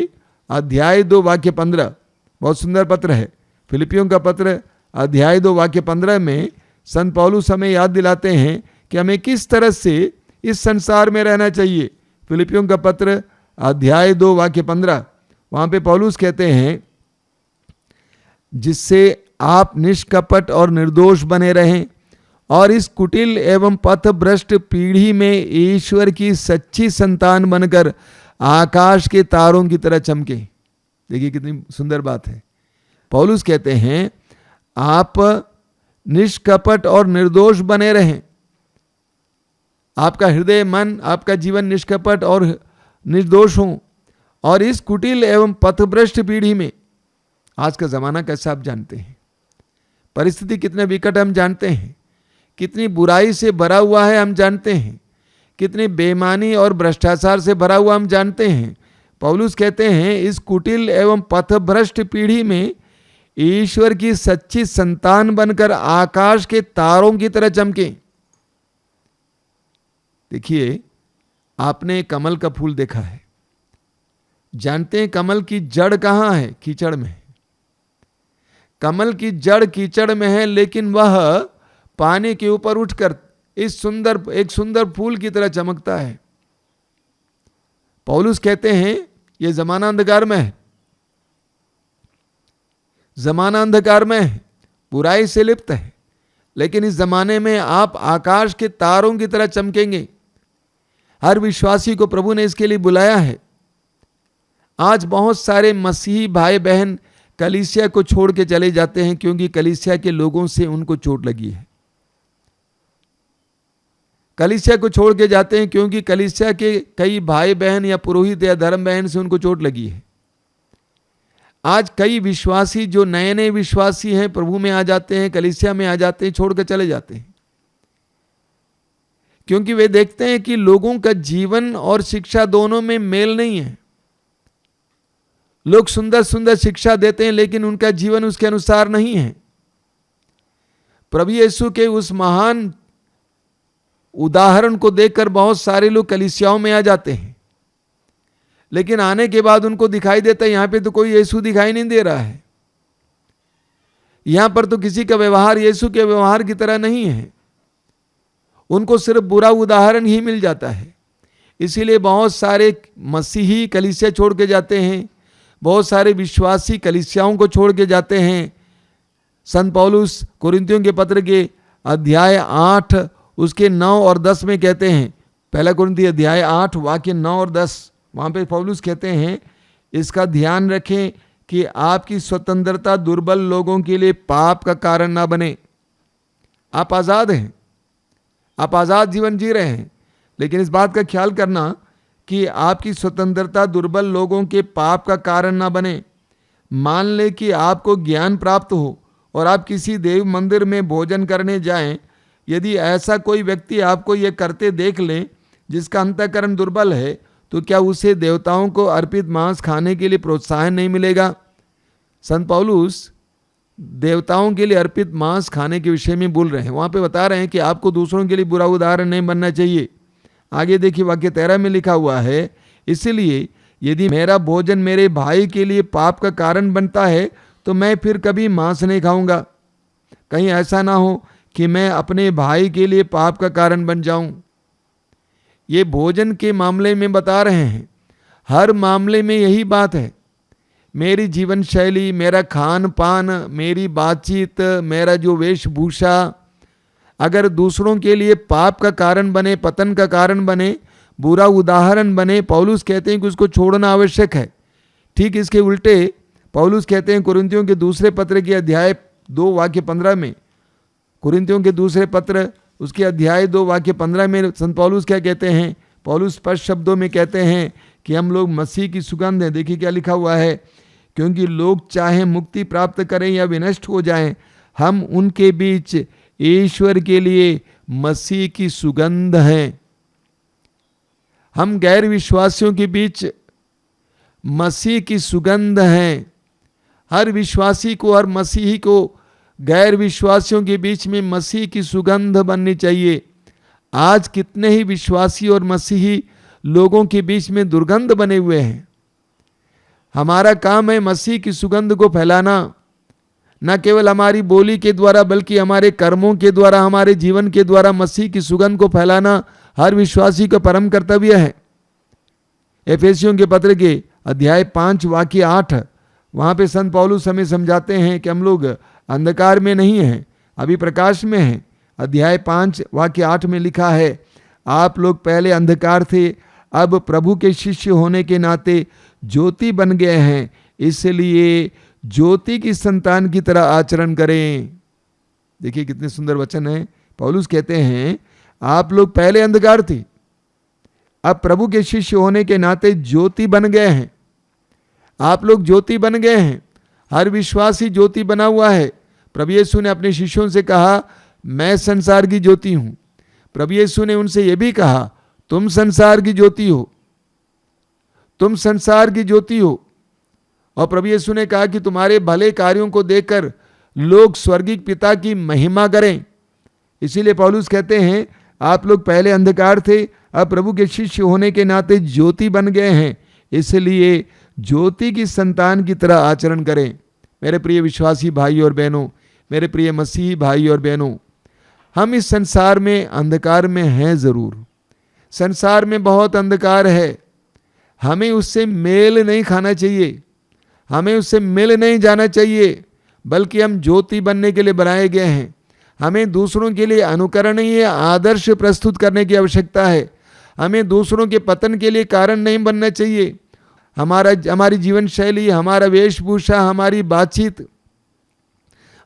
अध्याय 2 वाक्य 15 बहुत सुंदर पत्र है। फिलिपियों का पत्र अध्याय 2 वाक्य 15 में संत पौलुस हमें याद दिलाते हैं कि हमें किस तरह से इस संसार में रहना चाहिए। फिलिपियों का पत्र अध्याय 2 वाक्य 15, वहाँ पे पौलुस कहते हैं, जिससे आप निष्कपट और निर्दोष बने रहें और इस कुटिल एवं पथभ्रष्ट पीढ़ी में ईश्वर की सच्ची संतान बनकर आकाश के तारों की तरह चमके। देखिए कितनी सुंदर बात है। पौलुस कहते हैं आप निष्कपट और निर्दोष बने रहें। आपका हृदय मन आपका जीवन निष्कपट और निर्दोष हो, और इस कुटिल एवं पथभ्रष्ट पीढ़ी में, आज का जमाना कैसा आप जानते हैं, परिस्थिति कितने विकट हम जानते हैं, कितनी बुराई से भरा हुआ है हम जानते हैं, कितनी बेईमानी और भ्रष्टाचार से भरा हुआ हम जानते हैं। पौलुस कहते हैं इस कुटिल एवं पथभ्रष्ट पीढ़ी में ईश्वर की सच्ची संतान बनकर आकाश के तारों की तरह चमके। देखिए, आपने कमल का फूल देखा है, जानते हैं कमल की जड़ कहां है? कीचड़ में है। कमल की जड़ कीचड़ में है, लेकिन वह पानी के ऊपर उठकर एक सुंदर फूल की तरह चमकता है। पौलुस कहते हैं यह जमाना अंधकार में है, जमाना अंधकार में है, बुराई से लिप्त है, लेकिन इस जमाने में आप आकाश के तारों की तरह चमकेंगे। हर विश्वासी को प्रभु ने इसके लिए बुलाया है। आज बहुत सारे मसीही भाई बहन कलीसिया को छोड़ के चले जाते हैं क्योंकि कलीसिया के लोगों से उनको चोट लगी है। कलीसिया को छोड़ के जाते हैं क्योंकि कलीसिया के कई भाई बहन या पुरोहित या धर्म बहन से उनको चोट लगी है। आज कई विश्वासी जो नए नए विश्वासी हैं प्रभु में आ जाते हैं, कलीसिया में आ जाते हैं, छोड़ कर चले जाते हैं क्योंकि वे देखते हैं कि लोगों का जीवन और शिक्षा दोनों में मेल नहीं है। लोग सुंदर सुंदर शिक्षा देते हैं लेकिन उनका जीवन उसके अनुसार नहीं है। प्रभु यीशु के उस महान उदाहरण को देखकर बहुत सारे लोग कलीसियाओं में आ जाते हैं, लेकिन आने के बाद उनको दिखाई देता है यहां पे तो कोई यीशु दिखाई नहीं दे रहा है, यहां पर तो किसी का व्यवहार यीशु के व्यवहार की तरह नहीं है। उनको सिर्फ बुरा उदाहरण ही मिल जाता है। इसीलिए बहुत सारे मसीही कलीसिया छोड़ के जाते हैं, बहुत सारे विश्वासी कलीसियाओं को छोड़ के जाते हैं। संत पौलुस कोरिन्थियों के पत्र के अध्याय 8 उसके 9 और 10 में कहते हैं, पहला कोरिन्थी अध्याय 8 वाक्य 9 और 10, वहाँ पे पौलुस कहते हैं इसका ध्यान रखें कि आपकी स्वतंत्रता दुर्बल लोगों के लिए पाप का कारण ना बने। आप आज़ाद हैं, आप आज़ाद जीवन जी रहे हैं, लेकिन इस बात का ख्याल करना कि आपकी स्वतंत्रता दुर्बल लोगों के पाप का कारण ना बने। मान ले कि आपको ज्ञान प्राप्त हो और आप किसी देव मंदिर में भोजन करने जाएं, यदि ऐसा कोई व्यक्ति आपको ये करते देख ले जिसका अंतःकरण दुर्बल है, तो क्या उसे देवताओं को अर्पित मांस खाने के लिए प्रोत्साहन नहीं मिलेगा? संत पौलुस देवताओं के लिए अर्पित मांस खाने के विषय में बोल रहे हैं। वहाँ पे बता रहे हैं कि आपको दूसरों के लिए बुरा उदाहरण नहीं बनना चाहिए। आगे देखिए वाक्य 13 में लिखा हुआ है, इसलिए यदि मेरा भोजन मेरे भाई के लिए पाप का कारण बनता है तो मैं फिर कभी मांस नहीं खाऊंगा। कहीं ऐसा ना हो कि मैं अपने भाई के लिए पाप का कारण बन जाऊं। ये भोजन के मामले में बता रहे हैं, हर मामले में यही बात है। मेरी जीवन शैली, मेरा खान पान, मेरी बातचीत, मेरा जो वेशभूषा अगर दूसरों के लिए पाप का कारण बने, पतन का कारण बने, बुरा उदाहरण बने, पौलुस कहते हैं कि उसको छोड़ना आवश्यक है। ठीक इसके उल्टे पौलुस कहते हैं कुरिन्थियों के दूसरे पत्र के अध्याय 2 वाक्य 15 में, कुरिन्थियों के दूसरे पत्र उसके अध्याय 2 वाक्य 15 में संत पौलुस क्या कहते हैं? पौलुस स्पष्ट शब्दों में कहते हैं कि हम लोग मसीह की सुगंध हैं। देखिए क्या लिखा हुआ है, क्योंकि लोग चाहे मुक्ति प्राप्त करें या विनष्ट हो जाएं, हम उनके बीच ईश्वर के लिए मसीह की सुगंध हैं। हम गैर विश्वासियों के बीच मसीह की सुगंध हैं। हर विश्वासी को, हर मसीही को गैर विश्वासियों के बीच में मसीह की सुगंध बननी चाहिए। आज कितने ही विश्वासी और मसीही लोगों के बीच में दुर्गंध बने हुए हैं। हमारा काम है मसीह की सुगंध को फैलाना, न केवल हमारी बोली के द्वारा बल्कि हमारे कर्मों के द्वारा, हमारे जीवन के द्वारा मसीह की सुगंध को फैलाना हर विश्वासी का परम कर्तव्य है। एफेसियों के पत्र के अध्याय 5 वाक्य 8, वहाँ पे संत पौलुस हमें समझाते हैं कि हम लोग अंधकार में नहीं हैं, अभी प्रकाश में हैं। अध्याय 5 वाक्य 8 में लिखा है, आप लोग पहले अंधकार थे, अब प्रभु के शिष्य होने के नाते ज्योति बन गए हैं, इसलिए ज्योति की संतान की तरह आचरण करें। देखिए कितने सुंदर वचन है। पौलुस कहते हैं आप लोग पहले अंधकार थे, अब प्रभु के शिष्य होने के नाते ज्योति बन गए हैं। आप लोग ज्योति बन गए हैं। हर विश्वासी ज्योति बना हुआ है। प्रभु यीशु ने अपने शिष्यों से कहा, मैं संसार की ज्योति हूं। प्रभु यीशु ने उनसे यह भी कहा, तुम संसार की ज्योति हो, तुम संसार की ज्योति हो। और प्रभु यीशु ने कहा कि तुम्हारे भले कार्यों को देखकर लोग स्वर्गीय पिता की महिमा करें। इसीलिए पौलुस कहते हैं आप लोग पहले अंधकार थे, अब प्रभु के शिष्य होने के नाते ज्योति बन गए हैं, इसलिए ज्योति की संतान की तरह आचरण करें। मेरे प्रिय विश्वासी भाई और बहनों, मेरे प्रिय मसीही भाई और बहनों, हम इस संसार में अंधकार में हैं जरूर। संसार में बहुत अंधकार है, हमें उससे मेल नहीं खाना चाहिए, हमें उससे मिल नहीं जाना चाहिए, बल्कि हम ज्योति बनने के लिए बनाए गए हैं। हमें दूसरों के लिए अनुकरणीय आदर्श प्रस्तुत करने की आवश्यकता है। हमें दूसरों के पतन के लिए कारण नहीं बनना चाहिए। हमारी जीवन शैली, हमारा वेशभूषा, हमारी बातचीत,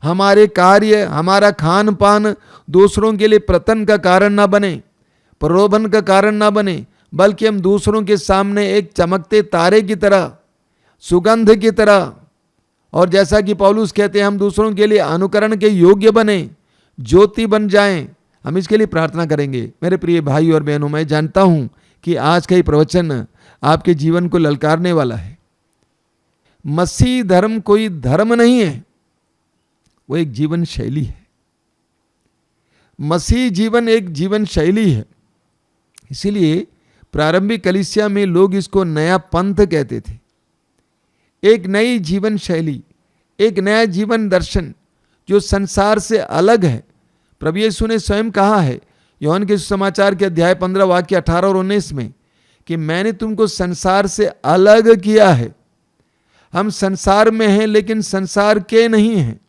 हमारे कार्य, हमारा खान पान दूसरों के लिए पतन का कारण ना बने, प्रलोभन का कारण ना बने, बल्कि हम दूसरों के सामने एक चमकते तारे की तरह, सुगंध की तरह, और जैसा कि पौलुस कहते हैं हम दूसरों के लिए अनुकरण के योग्य बने, ज्योति बन जाएं। हम इसके लिए प्रार्थना करेंगे। मेरे प्रिय भाई और बहनों, मैं जानता हूं कि आज का ये प्रवचन आपके जीवन को ललकारने वाला है। मसीह धर्म कोई धर्म नहीं है, वो एक जीवन शैली है। मसीह जीवन एक जीवन शैली है। इसीलिए प्रारंभिक कलीसिया में लोग इसको नया पंथ कहते थे। एक नई जीवन शैली, एक नया जीवन दर्शन जो संसार से अलग है। प्रभु यीशु ने स्वयं कहा है यूहन्ना के सुसमाचार के अध्याय 15 वाक्य 18 और 19 में कि मैंने तुमको संसार से अलग किया है। हम संसार में हैं लेकिन संसार के नहीं हैं।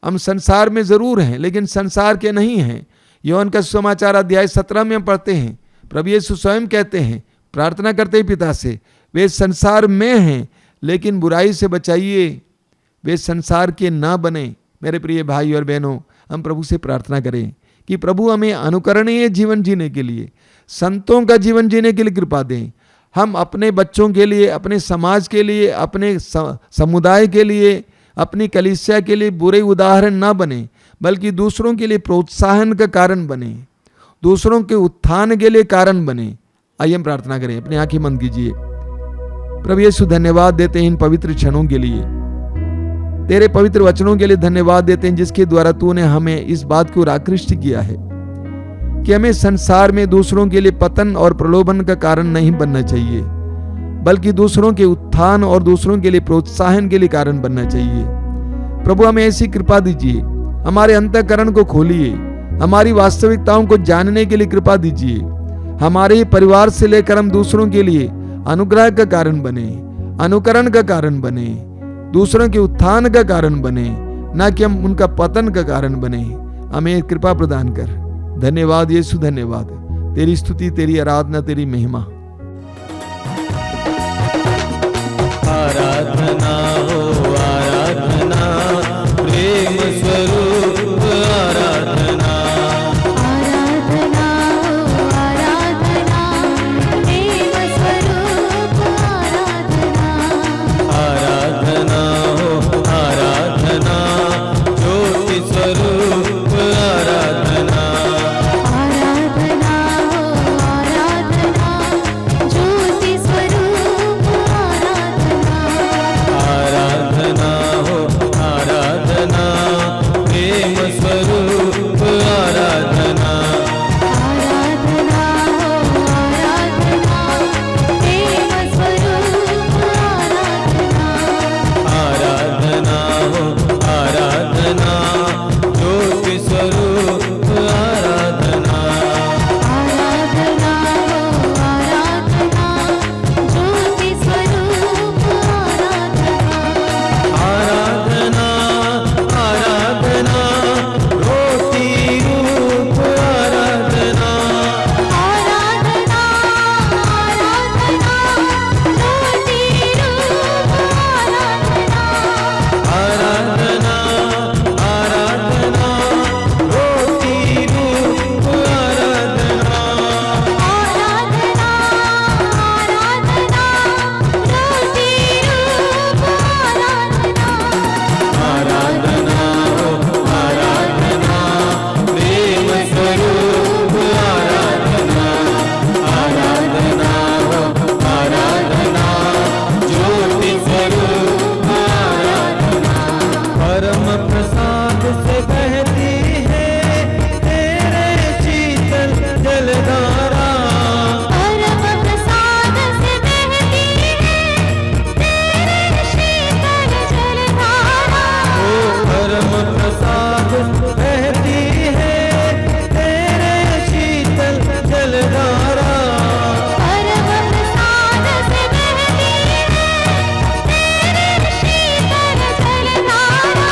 हम संसार में जरूर हैं लेकिन संसार के नहीं हैं। यूहन्ना का सुसमाचार अध्याय 17 में हम पढ़ते हैं, प्रभु यीशु स्वयं कहते हैं, प्रार्थना करते हैं पिता से, वे संसार में हैं लेकिन बुराई से बचाइए, वे संसार के ना बने। मेरे प्रिय भाई और बहनों, हम प्रभु से प्रार्थना करें कि प्रभु हमें अनुकरणीय जीवन जीने के लिए, संतों का जीवन जीने के लिए कृपा दें। हम अपने बच्चों के लिए, अपने समाज के लिए, अपने समुदाय के लिए, अपनी कलीसिया के लिए बुरे उदाहरण ना बने, बल्कि दूसरों के लिए प्रोत्साहन का कारण बने, दूसरों के उत्थान के लिए कारण बने। आइए हम प्रार्थना करें। अपनी आंखें बंद कीजिए। प्रभु यीशु, धन्यवाद देते हैं इन पवित्र क्षणों के लिए, तेरे पवित्र वचनों के लिए धन्यवाद देते हैं जिसके द्वारा तूने हमें इस बात को आकृष्ट किया है कि हमें संसार में दूसरों के लिए पतन और प्रलोभन का कारण नहीं बनना चाहिए, बल्कि दूसरों के उत्थान और दूसरों के लिए प्रोत्साहन के लिए कारण बनना चाहिए। प्रभु, हमें ऐसी कृपा दीजिए, हमारे अंतःकरण को खोलिए, हमारी वास्तविकताओं को जानने के लिए कृपा दीजिए। हमारे परिवार से लेकर हम दूसरों के लिए अनुग्रह का कारण बने, अनुकरण का कारण बने, दूसरों के उत्थान का कारण बने, ना कि हम उनका पतन का कारण बने। हमें कृपा प्रदान कर। धन्यवाद यीशु, धन्यवाद। तेरी स्तुति, तेरी आराधना, तेरी महिमा। आराधना हो आराधना, प्रेम स्वरूप आराधना। आराधना हो आराधना, प्रेम स्वरूप आराधना। आराधना हो आराधना, ज्योति स्वरूप आराधना। आराधना हो आराधना, ज्योति स्वरूप आराधना। आराधना हो आराधना, प्रेम स्वरूप आराधना। आराधना हो आराधना, प्रेम स्वरूप आराधना। आराधना हो आराधना, ज्योति स्वरूप आराधना। आराधना हो आराधना, ज्योति स्वरूप आराधना। आराधना आराधना, रोटी रूप आराधना। आराधना आराधना, ज्योति रूप आराधना। आराधना आराधना, रोटी रूप आराधना। आराधना आराधना, ज्योति रूप आराधना। आराधना हो आराधना, प्रेम स्वरूप आराधना। आराधना हो आराधना, ज्योति स्वरूप आराधना। परम प्रसाद से बहती है तेरे शीतल जलधारा। परम प्रसाद से बहती है तेरे शीतल जलधारा। ओ परम प्रसाद बहती है तेरे शीतल जलधारा। परम प्रसाद से बहती है तेरे शीतल जलधारा।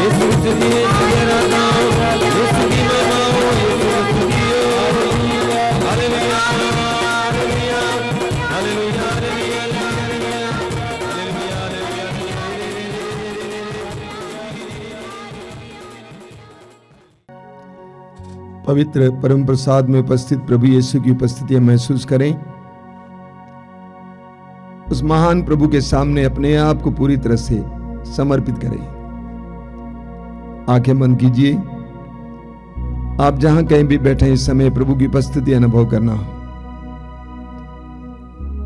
यीशु की स्तुति है, यीशु की आराधना हो, यीशु की महिमा हो, यीशु की स्तुति हो। Hallelujah, hallelujah, hallelujah, hallelujah, hallelujah. पवित्र परम प्रसाद में उपस्थित प्रभु यीशु की उपस्थिति महसूस करें। उस महान प्रभु के सामने अपने आप को पूरी तरह से समर्पित करें। आंखें बंद कीजिए। आप जहां कहीं भी बैठे इस समय प्रभु की उपस्थिति अनुभव करना।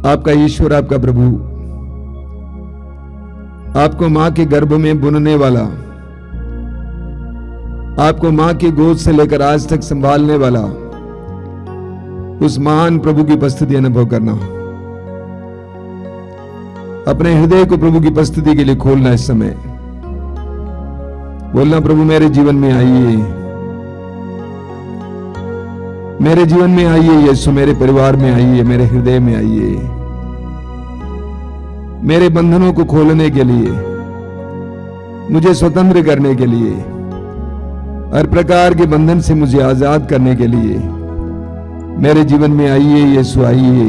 आपका ईश्वर, आपका प्रभु, आपको मां के गर्भ में बुनने वाला, आपको मां की गोद से लेकर आज तक संभालने वाला उस महान प्रभु की उपस्थिति अनुभव करना। अपने हृदय को प्रभु की उपस्थिति के लिए खोलना। इस समय बोलना, प्रभु मेरे जीवन में आइए, मेरे जीवन में आइए यीशु, मेरे परिवार में आइए, मेरे हृदय में आइए, मेरे बंधनों को खोलने के लिए, मुझे स्वतंत्र करने के लिए, हर प्रकार के बंधन से मुझे आजाद करने के लिए मेरे जीवन में आइए यीशु, आइए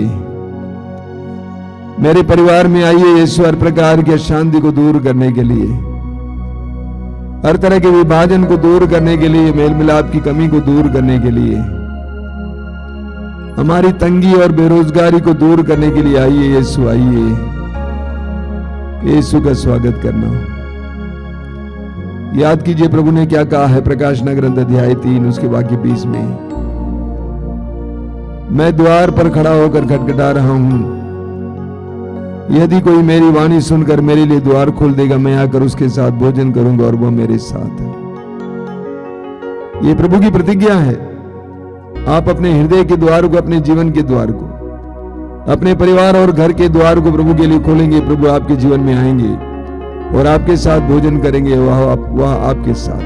मेरे परिवार में आइए यीशु, हर प्रकार की अशांति को दूर करने के लिए, हर तरह के विभाजन को दूर करने के लिए, मेल मिलाप की कमी को दूर करने के लिए, हमारी तंगी और बेरोजगारी को दूर करने के लिए आइए यीशु, आइए। यीशु का स्वागत करना। याद कीजिए प्रभु ने क्या कहा है प्रकाशना ग्रंथ अध्याय 3 उसके वाक्य 20 में, मैं द्वार पर खड़ा होकर खटखटा रहा हूं, यदि कोई मेरी वाणी सुनकर मेरे लिए द्वार खोल देगा, मैं आकर उसके साथ भोजन करूंगा और वो मेरे साथ। ये प्रभु की प्रतिज्ञा है। आप अपने हृदय के द्वार को, अपने जीवन के द्वार को, अपने परिवार और घर के द्वार को प्रभु के लिए खोलेंगे। प्रभु आपके जीवन में आएंगे और आपके साथ भोजन करेंगे। वह आपके साथ।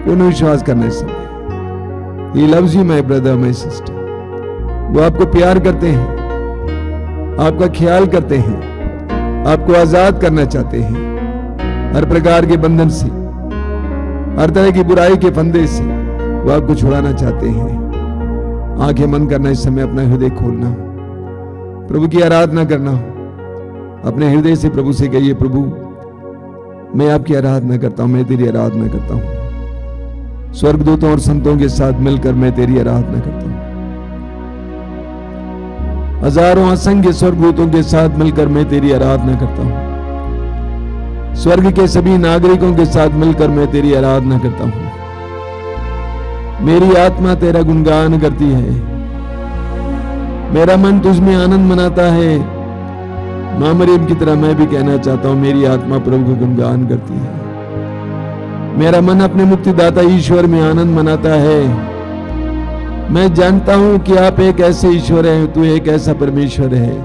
पूर्ण विश्वास करने समय He loves you my brother, my sister। वो आपको प्यार करते हैं, आपका ख्याल करते हैं, आपको आजाद करना चाहते हैं हर प्रकार के बंधन से, हर तरह की बुराई के फंदे से वो आपको छुड़ाना चाहते हैं। आंखें बंद करना, इस समय अपना हृदय खोलना, प्रभु की आराधना करना। अपने हृदय से प्रभु से कहिए, प्रभु मैं आपकी आराधना करता हूं, मैं तेरी आराधना करता हूं। स्वर्गदूतों और संतों के साथ मिलकर मैं तेरी आराधना करता हूं। हजारों असंख्य स्वर्गदूतों के साथ मिलकर मैं तेरी आराधना करता हूं। स्वर्ग के सभी नागरिकों के साथ मिलकर मैं तेरी आराधना करता हूं। मेरी आत्मा तेरा गुणगान करती है, मेरा मन तुझ में आनंद मनाता है। मां मरियम की तरह मैं भी कहना चाहता हूं, मेरी आत्मा प्रभु का गुणगान करती है। मेरा मन अपने मुक्तिदाता ईश्वर में आनंद मनाता है। मैं जानता हूं कि आप एक ऐसे ईश्वर हैं, तू एक ऐसा परमेश्वर है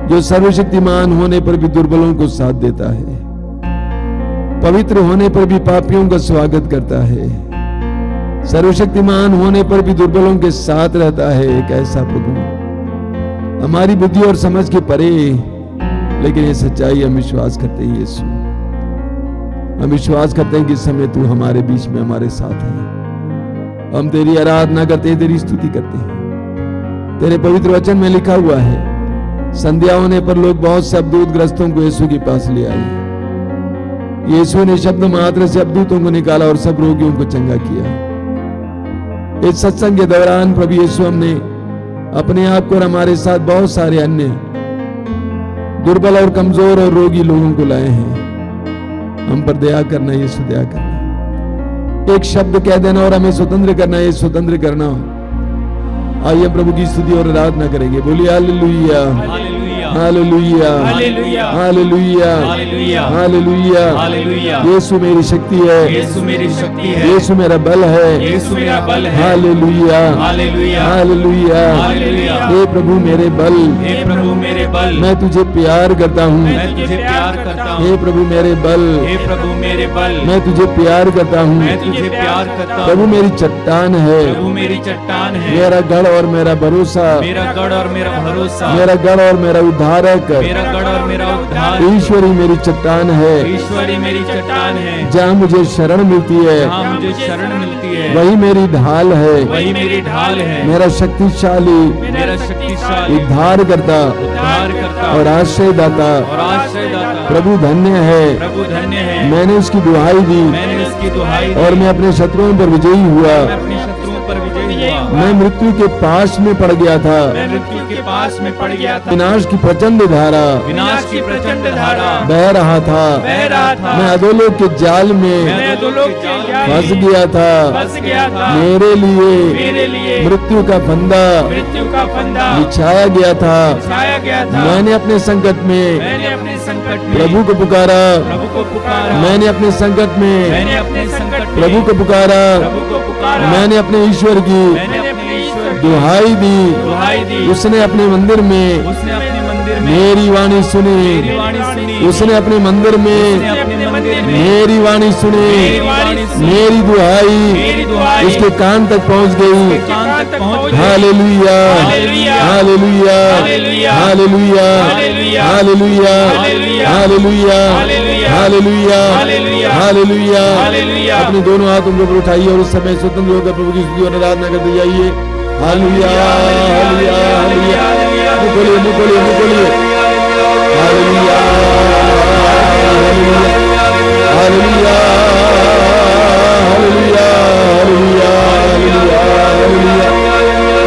जो सर्वशक्तिमान होने पर भी दुर्बलों को साथ देता है, पवित्र होने पर भी पापियों का स्वागत करता है, सर्वशक्तिमान होने पर भी दुर्बलों के साथ रहता है। एक ऐसा प्रभु हमारी बुद्धि और समझ के परे, लेकिन ये सच्चाई हम विश्वास करते हैं। यीशु, हम विश्वास करते हैं कि इस समय तू हमारे बीच में हमारे साथ है। हम तेरी आराधना करते हैं, तेरी स्तुति करते हैं। तेरे पवित्र वचन में लिखा हुआ है, संध्या होने पर लोग बहुत से अबदूत ग्रस्तों को यीशु के पास ले आए। यीशु ने शब्द मात्र से अबदूतों को निकाला और सब रोगियों को चंगा किया। इस सत्संग के दौरान प्रभु यीशु हमने अपने आप को और हमारे साथ बहुत सारे अन्य दुर्बल और कमजोर और रोगी लोगों को लाए हैं। हम पर दया करना यीशु, दया करना। एक शब्द कह देना और हमें स्वतंत्र करना, ये स्वतंत्र करना। आइए प्रभु की स्तुति और आराधना करेंगे। बोलिए hallelujah, hallelujah, hallelujah, hallelujah, hallelujah. Yeshu मेरी शक्ति है, यीशु मेरी शक्ति है, यीशु मेरा बल है, यीशु मेरा बल है। हालेलुया, हालेलुया, हालेलुया, हालेलुया, हे प्रभु मेरे बल, हे प्रभु मेरे बल, मैं तुझे प्यार करता हूँ। मैं तुझे प्यार करता हूँ। हे प्रभु मेरे बल, हे प्रभु मेरे बल, मैं तुझे प्यार करता हूँ। मैं तुझे प्यार करता प्रभु हूँ। मेरी चट्टान है, प्रभु मेरी चट्टान है, मेरा गढ़ और मेरा भरोसा, मेरा गढ़ और मेरा भरोसा, मेरा गढ़ और मेरा उद्धारक, मेरा गढ़ और मेरा उद्धार, ईश्वरी मेरी चट्टान है। ईश्वरी मेरी चट्टान है, जहाँ मुझे शरण मिलती है जहाँ मुझे शरण मिलती है, वही मेरी ढाल है, वही मेरी ढाल है, मेरा शक्तिशाली मेरा शक्तिशाली उद्धार करता उद्धार करता और आश्रयदाता और आश्रयदाता। प्रभु धन्य है। प्रभु धन्य है, मैंने उसकी दुहाई दी मैंने उसकी दुहाई दी और मैं अपने शत्रुओं पर विजयी हुआ। मैं अपने शत्रुओं पर विजयी हुआ। मैं मृत्यु के पास में पड़ गया था, मैं मृत्यु के पास में पड़ गया था, विनाश की प्रचंड धारा विनाश की प्रचंड धारा बह रहा था। बह रहा था, मैं अधोलोक के जाल में मैं अधोलोक के जाल फंस में गया था। फंस गया था। मेरे लिए मेरे लिए मृत्यु का फंदा मृत्यु का फंदा बिछाया गया था। बिछाया गया था। मैंने अपने संकट में मैंने अपने संकट में प्रभु को पुकारा। प्रभु को पुकारा। मैंने अपने संकट में मैंने अपने संकट में प्रभु को पुकारा। प्रभु को पुकारा। मैंने अपने ईश्वर की मैंने अपने ईश्वर की दुहाई दी। दुहाई दी। उसने अपने मंदिर में उसने अपने मंदिर में मेरी वाणी सुनी। मेरी वाणी सुनी। उसने अपने मंदिर में उसने अपने मंदिर में मेरी वाणी सुनी। मेरी वाणी सुनी। मेरी दुहाई मेरी दुहाई उसके कान तक पहुंच गई। कान तक पहुंच गई। Hallelujah, hallelujah, hallelujah, hallelujah, hallelujah, hallelujah, hallelujah, hallelujah, hallelujah, hallelujah, hallelujah, hallelujah, hallelujah. Hallelujah. अपने दोनों हाथ ऊपर उठाइए और उस समय स्वतंत्र होकर प्रभु की स्तुति और आराधना करते जाइए। Hallelujah, hallelujah, hallelujah. मुंह खोलिए, मुंह खोलिए, मुंह खोलिए। Hallelujah, hallelujah, hallelujah, hallelujah, hallelujah, hallelujah, hallelujah.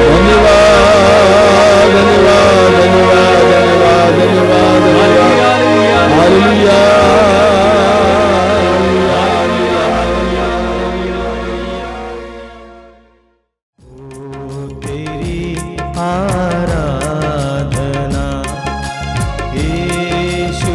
धन्यवाद, धन्यवाद, धन्यवाद, धन्यवाद, धन्यवाद। हालेलुया। तेरी आराधना यीशु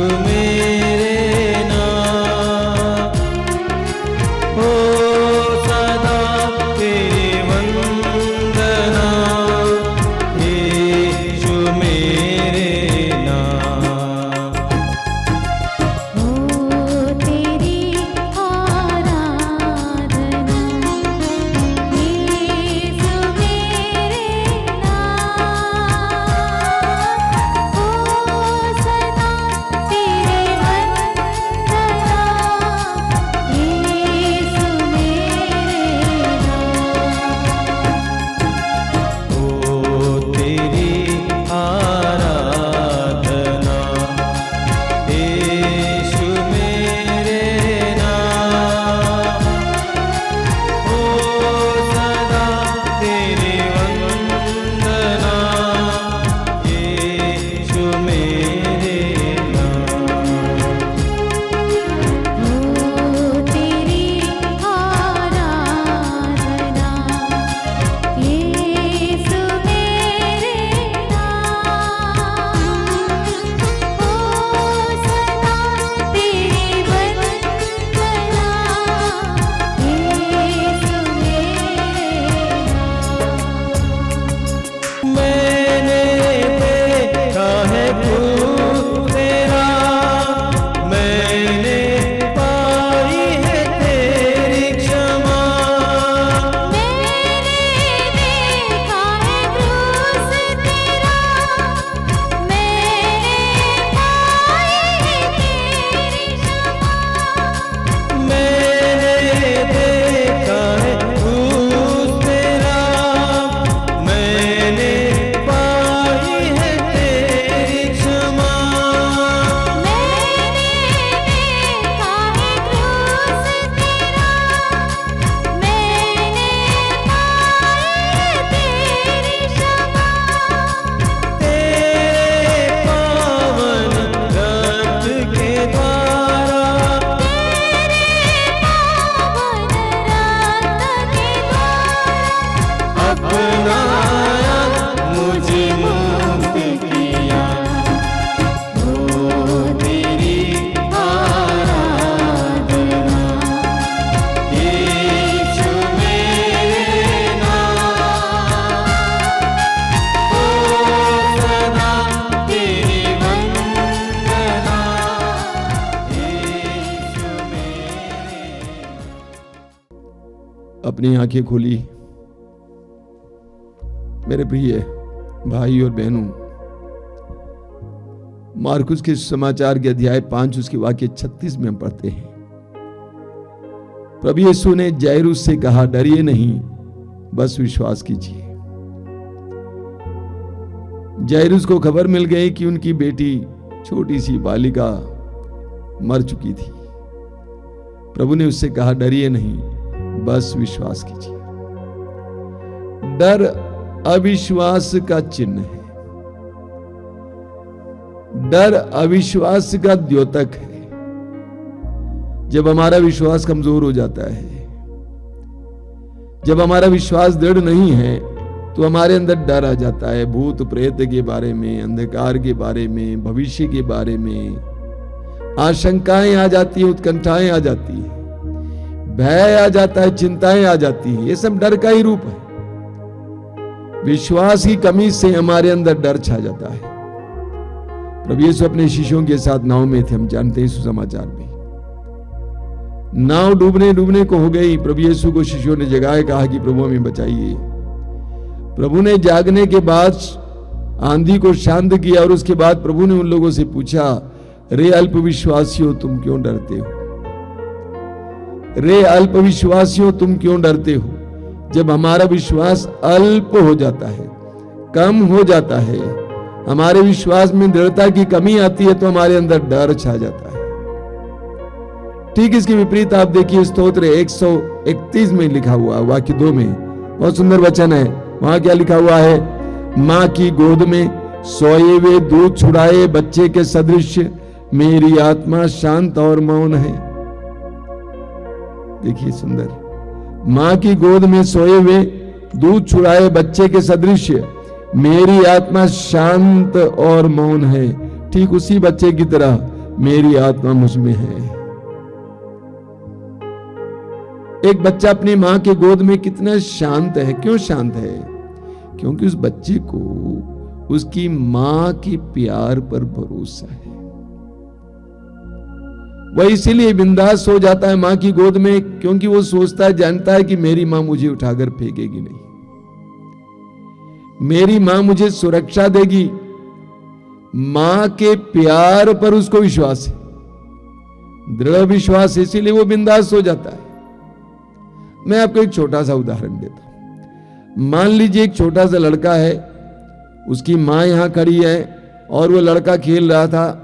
अपनी आंखें खोली। मेरे प्रिय भाई और बहनों, मार्कुस के समाचार के अध्याय 5 उसके वाक्य 36 में हम पढ़ते हैं, प्रभु यीशु ने जायरूस से कहा, डरिए नहीं, बस विश्वास कीजिए। जायरूस को खबर मिल गई कि उनकी बेटी छोटी सी बालिका मर चुकी थी। प्रभु ने उससे कहा, डरिए नहीं, बस विश्वास कीजिए। डर अविश्वास का चिन्ह है। डर अविश्वास का द्योतक है। जब हमारा विश्वास कमजोर हो जाता है, जब हमारा विश्वास दृढ़ नहीं है, तो हमारे अंदर डर आ जाता है। भूत प्रेत के बारे में, अंधकार के बारे में, भविष्य के बारे में आशंकाएं आ जाती है, उत्कंठाएं आ जाती है, भय आ जाता है, चिंताएं आ जाती है। ये सब डर का ही रूप है। विश्वास की कमी से हमारे अंदर डर छा जाता है। प्रभु यीशु अपने शिष्यों के साथ नाव में थे, हम जानते हैं सुसमाचार में। नाव डूबने को हो गई। प्रभु यीशु को शिष्यों ने जगाए, कहा कि प्रभु हमें बचाइए। प्रभु ने जागने के बाद आंधी को शांत किया और उसके बाद प्रभु ने उन लोगों से पूछा, रे अल्पविश्वासियों तुम क्यों डरते हो? रे अल्पविश्वासियों तुम क्यों डरते हो? जब हमारा विश्वास अल्प हो जाता है, कम हो जाता है, हमारे विश्वास में दृढ़ता की कमी आती है, तो हमारे अंदर डर छा जाता है। ठीक इसके विपरीत आप देखिए स्तोत्र 131 में लिखा हुआ वाक्य 2 में, बहुत सुंदर वचन है। वहां क्या लिखा हुआ है? मां की गोद में सोए हुए दूध छुड़ाए बच्चे के सदृश मेरी आत्मा शांत और मौन है। देखिए सुंदर, मां की गोद में सोए हुए दूध छुड़ाए बच्चे के सदृश मेरी आत्मा शांत और मौन है। ठीक उसी बच्चे की तरह मेरी आत्मा मुझ में है। एक बच्चा अपनी मां के गोद में कितना शांत है। क्यों शांत है? क्योंकि उस बच्चे को उसकी मां के प्यार पर भरोसा है। वह इसीलिए बिंदास हो जाता है मां की गोद में, क्योंकि वो सोचता है, जानता है कि मेरी मां मुझे उठाकर फेंकेगी नहीं, मेरी मां मुझे सुरक्षा देगी। मां के प्यार पर उसको विश्वास है, दृढ़ विश्वास, इसीलिए वो बिंदास हो जाता है। मैं आपको एक छोटा सा उदाहरण देता हूं। मान लीजिए एक छोटा सा लड़का है, उसकी मां यहां खड़ी है और वो लड़का खेल रहा था।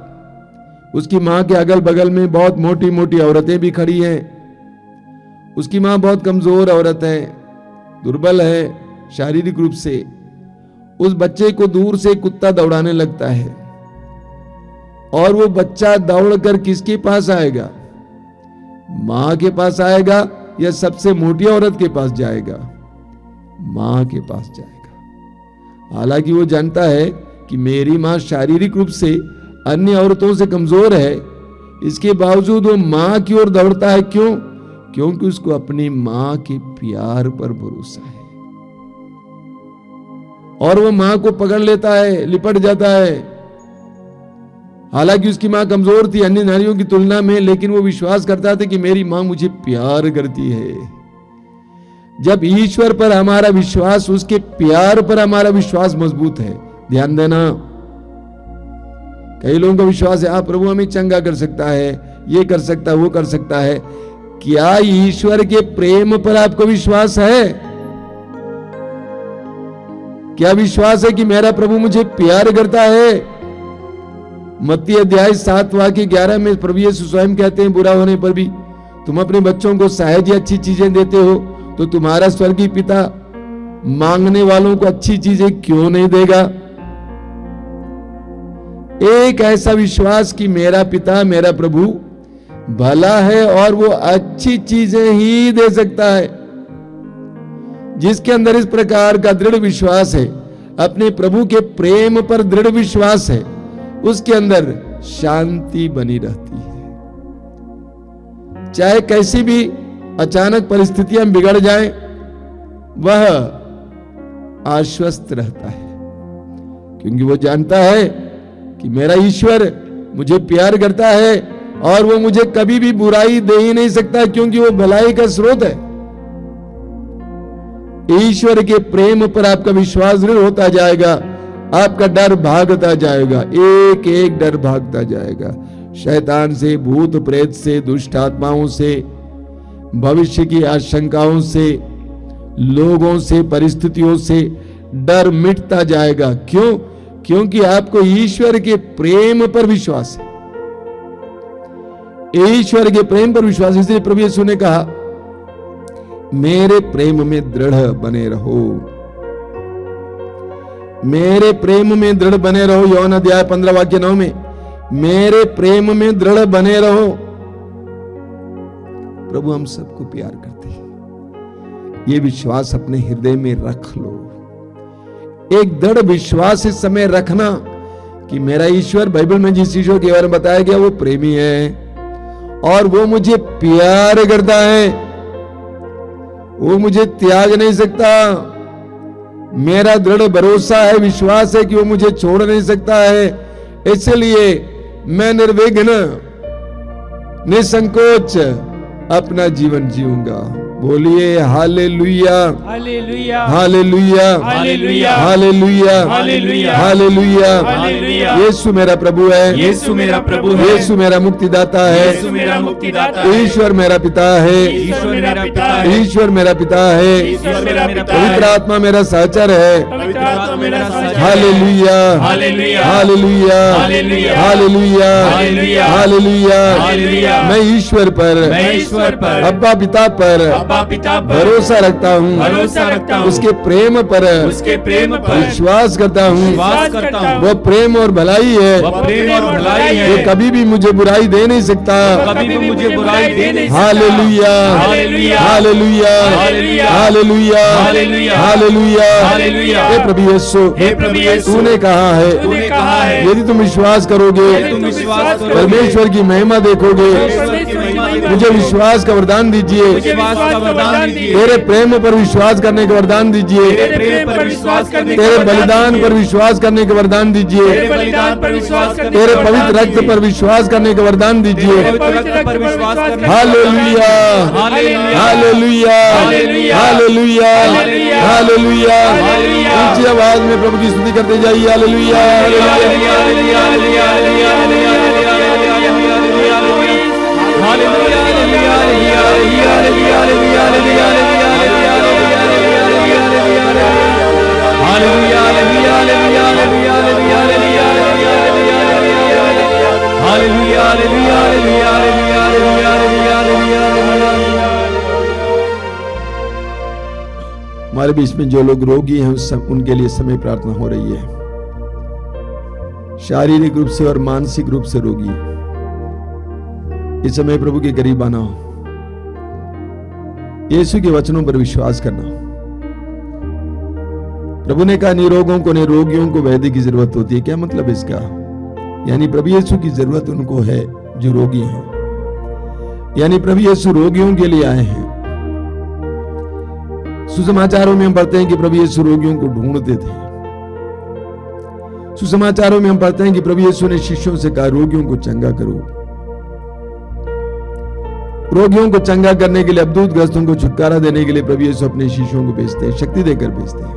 उसकी मां के अगल बगल में बहुत मोटी मोटी औरतें भी खड़ी हैं। उसकी मां बहुत कमजोर औरत है, दुर्बल है शारीरिक रूप से। उस बच्चे को दूर से कुत्ता दौड़ाने लगता है और वो बच्चा दौड़कर किसके पास आएगा? मां के पास आएगा या सबसे मोटी औरत के पास जाएगा? मां के पास जाएगा। हालांकि वो जानता है कि मेरी मां शारीरिक रूप से अन्य औरतों से कमजोर है, इसके बावजूद वो मां की ओर दौड़ता है। क्यों? क्योंकि उसको अपनी मां के प्यार पर भरोसा है और वो मां को पकड़ लेता है, लिपट जाता है। हालांकि उसकी मां कमजोर थी अन्य नारियों की तुलना में, लेकिन वो विश्वास करता था कि मेरी मां मुझे प्यार करती है। जब ईश्वर पर हमारा विश्वास, उसके प्यार पर हमारा विश्वास मजबूत है, ध्यान देना, कई लोगों का विश्वास है, आप प्रभु हमें चंगा कर सकता है, ये कर सकता है, वो कर सकता है। क्या ईश्वर के प्रेम पर आपको विश्वास है? क्या विश्वास है कि मेरा प्रभु मुझे प्यार करता है? मत्ती अध्याय 7 वाक्य 11 में प्रभु यीशु स्वयं कहते हैं, बुरा होने पर भी तुम अपने बच्चों को सहज ही अच्छी चीजें देते हो, तो तुम्हारा स्वर्गीय पिता मांगने वालों को अच्छी चीजें क्यों नहीं देगा? एक ऐसा विश्वास कि मेरा पिता, मेरा प्रभु भला है और वो अच्छी चीजें ही दे सकता है। जिसके अंदर इस प्रकार का दृढ़ विश्वास है, अपने प्रभु के प्रेम पर दृढ़ विश्वास है, उसके अंदर शांति बनी रहती है। चाहे कैसी भी अचानक परिस्थितियां बिगड़ जाएं, वह आश्वस्त रहता है, क्योंकि वो जानता है कि मेरा ईश्वर मुझे प्यार करता है और वो मुझे कभी भी बुराई दे ही नहीं सकता, क्योंकि वो भलाई का स्रोत है। ईश्वर के प्रेम पर आपका विश्वास दृढ़ होता जाएगा, आपका डर भागता जाएगा, एक एक डर भागता जाएगा। शैतान से, भूत प्रेत से, दुष्ट आत्माओं से, भविष्य की आशंकाओं से, लोगों से, परिस्थितियों से डर मिटता जाएगा। क्यों? क्योंकि आपको ईश्वर के प्रेम पर विश्वास है। ईश्वर के प्रेम पर विश्वास, इसलिए प्रभु यीशु ने कहा मेरे प्रेम में दृढ़ बने रहो, मेरे प्रेम में दृढ़ बने रहो। यूहन्ना अध्याय 15 वाक्य 9 में, मेरे प्रेम में दृढ़ बने रहो। प्रभु हम सबको प्यार करते हैं, ये विश्वास अपने हृदय में रख लो। एक दृढ़ विश्वास इस समय रखना कि मेरा ईश्वर, बाइबल में जिस ईश्वर के बारे में बताया गया वो प्रेमी है और वो मुझे प्यार करता है, वो मुझे त्याग नहीं सकता। मेरा दृढ़ भरोसा है, विश्वास है कि वो मुझे छोड़ नहीं सकता है। इसलिए मैं निर्विघ्न, निसंकोच अपना जीवन जीऊंगा। बोलिए hallelujah, hallelujah, hallelujah, hallelujah, hallelujah, hallelujah, hallelujah. Hallelujah. Yeshu मेरा प्रभु है, यीशु मेरा प्रभु है, यीशु मेरा मुक्तिदाता है, यीशु मेरा मुक्तिदाता है, ईश्वर मेरा पिता है, ईश्वर मेरा पिता है, ईश्वर मेरा पिता है, ईश्वर मेरा पिता है, पवित्र आत्मा मेरा सहचर है। पवित्र आत्मा मेरा साझा है। Hallelujah, hallelujah, hallelujah, hallelujah, hallelujah, hallelujah, hallelujah. Hallelujah. मैं ईश्वर पर, मैं ईश्वर पर, अब्बा पिता पर अब्बा पिता पर भरोसा रखता हूँ, भरोसा रखता हूँ, उसके प्रेम पर उसके प्रेम पर विश्वास करता हूँ। विश्वास करता हूँ। वो प्रेम और भलाई है, वह प्रेम और भलाई है, वो कभी भी मुझे बुराई दे नहीं सकता। कभी भी मुझे बुराई दे नहीं सकता। Hallelujah, hallelujah, hallelujah, hallelujah, hallelujah, hallelujah, hallelujah. Hallelujah. हे प्रभु यीशु, हे प्रभु यीशु, तूने कहा है तूने कहा है यदि तुम विश्वास करोगे, यदि तुम विश्वास करोगे, परमेश्वर की महिमा देखोगे। परमेश्वर की महिमा देखोगे। मुझे विश्वास का वरदान दीजिए, विश्वास का वरदान दीजिए। तेरे प्रेम पर विश्वास करने का वरदान दीजिए, तेरे प्रेम पर विश्वास करने का तेरे वरदान बलिदान दीजिए। पर विश्वास करने का वरदान तेरे दीजिए, बलिदान पर विश्वास करने तेरे का वरदान पवित्र रक्त दीजिए। पर विश्वास करने का वरदान तेरे दीजिए। पवित्र रक्त पर विश्वास करने का hallelujah, hallelujah, hallelujah, hallelujah, hallelujah, hallelujah, hallelujah. Hallelujah. ऊंची आवाज में प्रभु की स्तुति करते जाइए। हालेलुया, हमारे बीच में जो लोग रोगी हैं उनके लिए समय प्रार्थना हो रही है। शारीरिक रूप से और मानसिक रूप से रोगी, इस समय प्रभु के करीब आना हो, यीशु के वचनों पर विश्वास करना। प्रभु ने कहा निरोगों को, निरोगियों को वैद्य की जरूरत होती है। क्या मतलब इसका? यानी प्रभु यीशु की जरूरत उनको है जो रोगी हैं, यानी प्रभु यीशु रोगियों के लिए आए हैं। सुसमाचारों में हम पढ़ते हैं कि प्रभु यीशु रोगियों को ढूंढते थे। सुसमाचारों में हम पढ़ते हैं कि प्रभु यीशु ने शिष्यों से कहा रोगियों को चंगा करो। रोगियों को चंगा करने के लिए, अबदूतग्रस्तों को छुटकारा देने के लिए प्रभु यीशु अपने शिष्यों को भेजते हैं, शक्ति देकर भेजते हैं।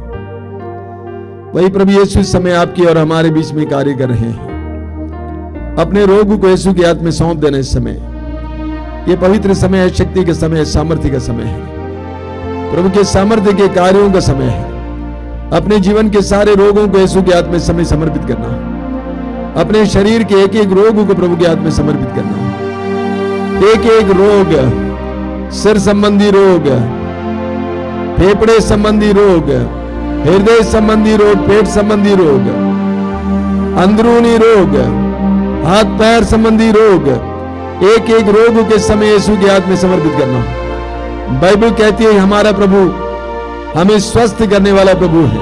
वही प्रभु यीशु इस समय आपके और हमारे बीच में कार्य कर रहे हैं। अपने रोग को यीशु के हाथ में सौंप देना। इस समय ये पवित्र समय है, शक्ति का समय है, सामर्थ्य का समय है, प्रभु के सामर्थ्य के कार्यों का समय है। अपने जीवन के सारे रोगों को यीशु के हाथ में समय समर्पित करना, अपने शरीर के एक एक रोग को प्रभु के हाथ में समर्पित करना। एक एक रोग, सिर संबंधी रोग, फेफड़े संबंधी रोग, हृदय संबंधी रोग, पेट संबंधी रोग, अंदरूनी रोग, हाथ पैर संबंधी रोग, एक एक रोग के समय यीशु के हाथ में समर्पित करना। बाइबल कहती है हमारा प्रभु हमें स्वस्थ करने वाला प्रभु है।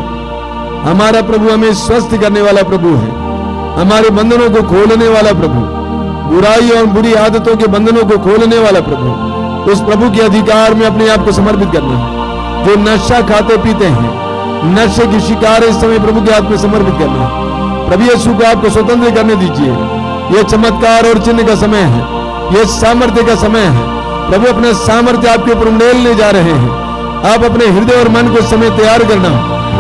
हमारा प्रभु हमें स्वस्थ करने वाला प्रभु है, हमारे बंधनों को खोलने वाला प्रभु, बुराई और बुरी आदतों के बंधनों को खोलने वाला प्रभु। उस प्रभु के अधिकार में अपने आप को समर्पित करना। जो नशा खाते पीते हैं, नशे की शिकार, इस समय प्रभु के हाथ में समर्पित करना। प्रभु यीशु को आपको स्वतंत्र करने दीजिए। यह चमत्कार और चिन्ह का समय है, यह सामर्थ्य का समय है। प्रभु अपना सामर्थ्य आपके ऊपर उंडेलने जा रहे हैं। आप अपने हृदय और मन को इस समय तैयार करना,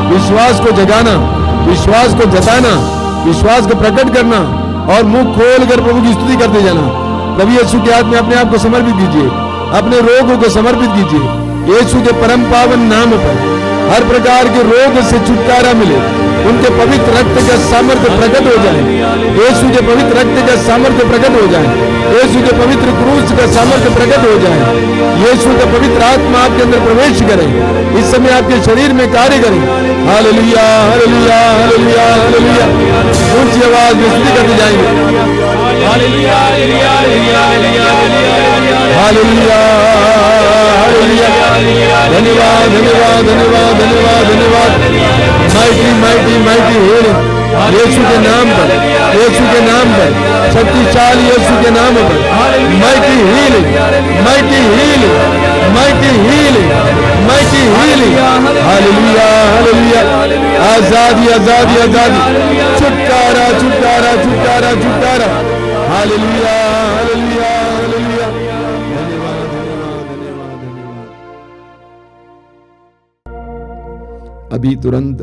विश्वास को जगाना, विश्वास को जताना, विश्वास को प्रकट करना और मुंह खोल कर प्रभु की स्तुति करते जाना। प्रभु यीशु के हाथ में अपने आप को समर्पित कीजिए, अपने रोगों को समर्पित कीजिए। यीशु के परम पावन नाम पर हर प्रकार के रोग से छुटकारा मिले, उनके पवित्र रक्त का सामर्थ्य प्रकट हो जाए। यीशु के पवित्र रक्त का सामर्थ्य प्रकट हो जाए, यीशु के पवित्र क्रूस का सामर्थ्य प्रकट हो जाए। यीशु का पवित्र आत्मा आपके अंदर प्रवेश करे, इस समय आपके शरीर में कार्य करे। Hallelujah, hallelujah, hallelujah, hallelujah. ऊंची आवाज में स्तुति करते जाएंगे। Hallelujah, hallelujah, hallelujah, hallelujah, hallelujah, hallelujah. धन्यवाद, धन्यवाद, धन्यवाद, धन्यवाद, धन्यवाद। माइटी, माइटी, माइटी हीलिंग यीशु के नाम पर, यीशु के नाम पर, शक्तिशाली यीशु के नाम पर। Mighty healing, mighty healing, mighty healing, mighty healing. Hallelujah, hallelujah. आजादी, आजादी, आजादी, छुटकारा, छुटकारा, छुटकारा, छुटकारा। Hallelujah, hallelujah, hallelujah. धन्यवाद, धन्यवाद, धन्यवाद, धन्यवाद। अभी तुरंत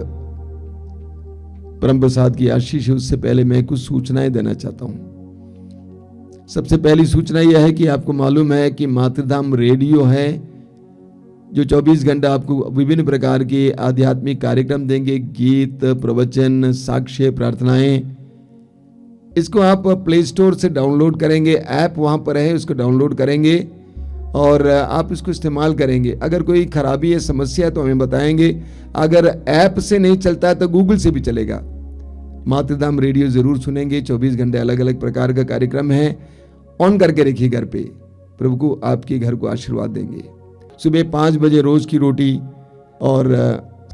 परम प्रसाद की आशीष है, उससे पहले मैं कुछ सूचनाएं देना चाहता हूं। सबसे पहली सूचना यह है कि आपको मालूम है कि मातृधाम रेडियो है जो 24 घंटा आपको विभिन्न प्रकार के आध्यात्मिक कार्यक्रम देंगे, गीत, प्रवचन, साक्ष्य, प्रार्थनाएं। इसको आप प्ले स्टोर से डाउनलोड करेंगे, ऐप वहां पर है, उसको डाउनलोड करेंगे और आप इसको इस्तेमाल करेंगे। अगर कोई खराबी है, समस्या है तो हमें बताएंगे। अगर ऐप से नहीं चलता है तो गूगल से भी चलेगा। मातृधाम रेडियो जरूर सुनेंगे, 24 घंटे अलग अलग प्रकार का कार्यक्रम है, ऑन करके रखिए घर पे। प्रभु को आपके घर को आशीर्वाद देंगे। सुबह 5 बजे रोज की रोटी और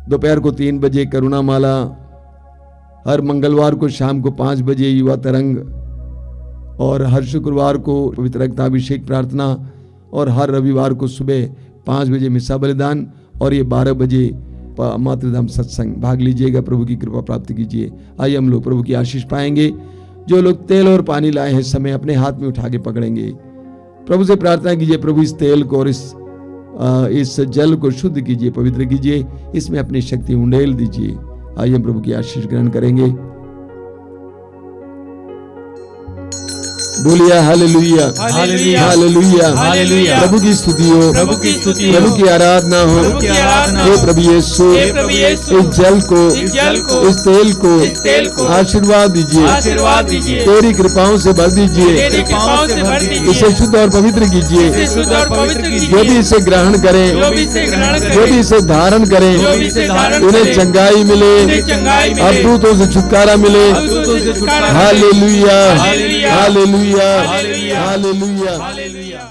दोपहर को 3 बजे करुणा माला, हर मंगलवार को शाम को 5 बजे युवा तरंग, और हर शुक्रवार को पवित्र रक्ताभिषेक प्रार्थना, और हर रविवार को सुबह 5 बजे मिसा बलिदान, और ये 12 बजे मातृधाम सत्संग। भाग लीजिएगा, प्रभु की कृपा प्राप्त कीजिए। आइए हम लोग प्रभु की आशीष पाएंगे। जो लोग तेल और पानी लाए हैं समय अपने हाथ में उठा के पकड़ेंगे। प्रभु से प्रार्थना कीजिए, प्रभु इस तेल को और इस जल को शुद्ध कीजिए, पवित्र कीजिए, इसमें अपनी शक्ति उंडेल दीजिए। आइए हम प्रभु की आशीष ग्रहण करेंगे। बोलिए हालेलुया, हालेलुया, हालेलुया, हालेलुया। प्रभु की स्तुति हो, प्रभु की स्तुति हो, प्रभु की आराधना हो। प्रभु की आराधना हो। हे प्रभु यीशु, हे प्रभु यीशु, इस जल को, इस जल को, इस तेल को, इस तेल को आशीर्वाद दीजिए, आशीर्वाद दीजिए। तेरी कृपाओं से भर दीजिए, तेरी कृपाओं से भर दीजिए। इसे शुद्ध और पवित्र कीजिए। इसे शुद्ध और पवित्र कीजिए। जो भी इसे ग्रहण करें, जो भी इसे ग्रहण करें, जो भी इसे धारण करें, जो भी इसे धारण उन्हें करें, चंगाई मिले, उन्हें चंगाई मिले, अद्भुतों से छुटकारा मिले। अद्भुतों से छुटकारा मिले। Hallelujah, hallelujah, hallelujah, hallelujah, hallelujah. Hallelujah.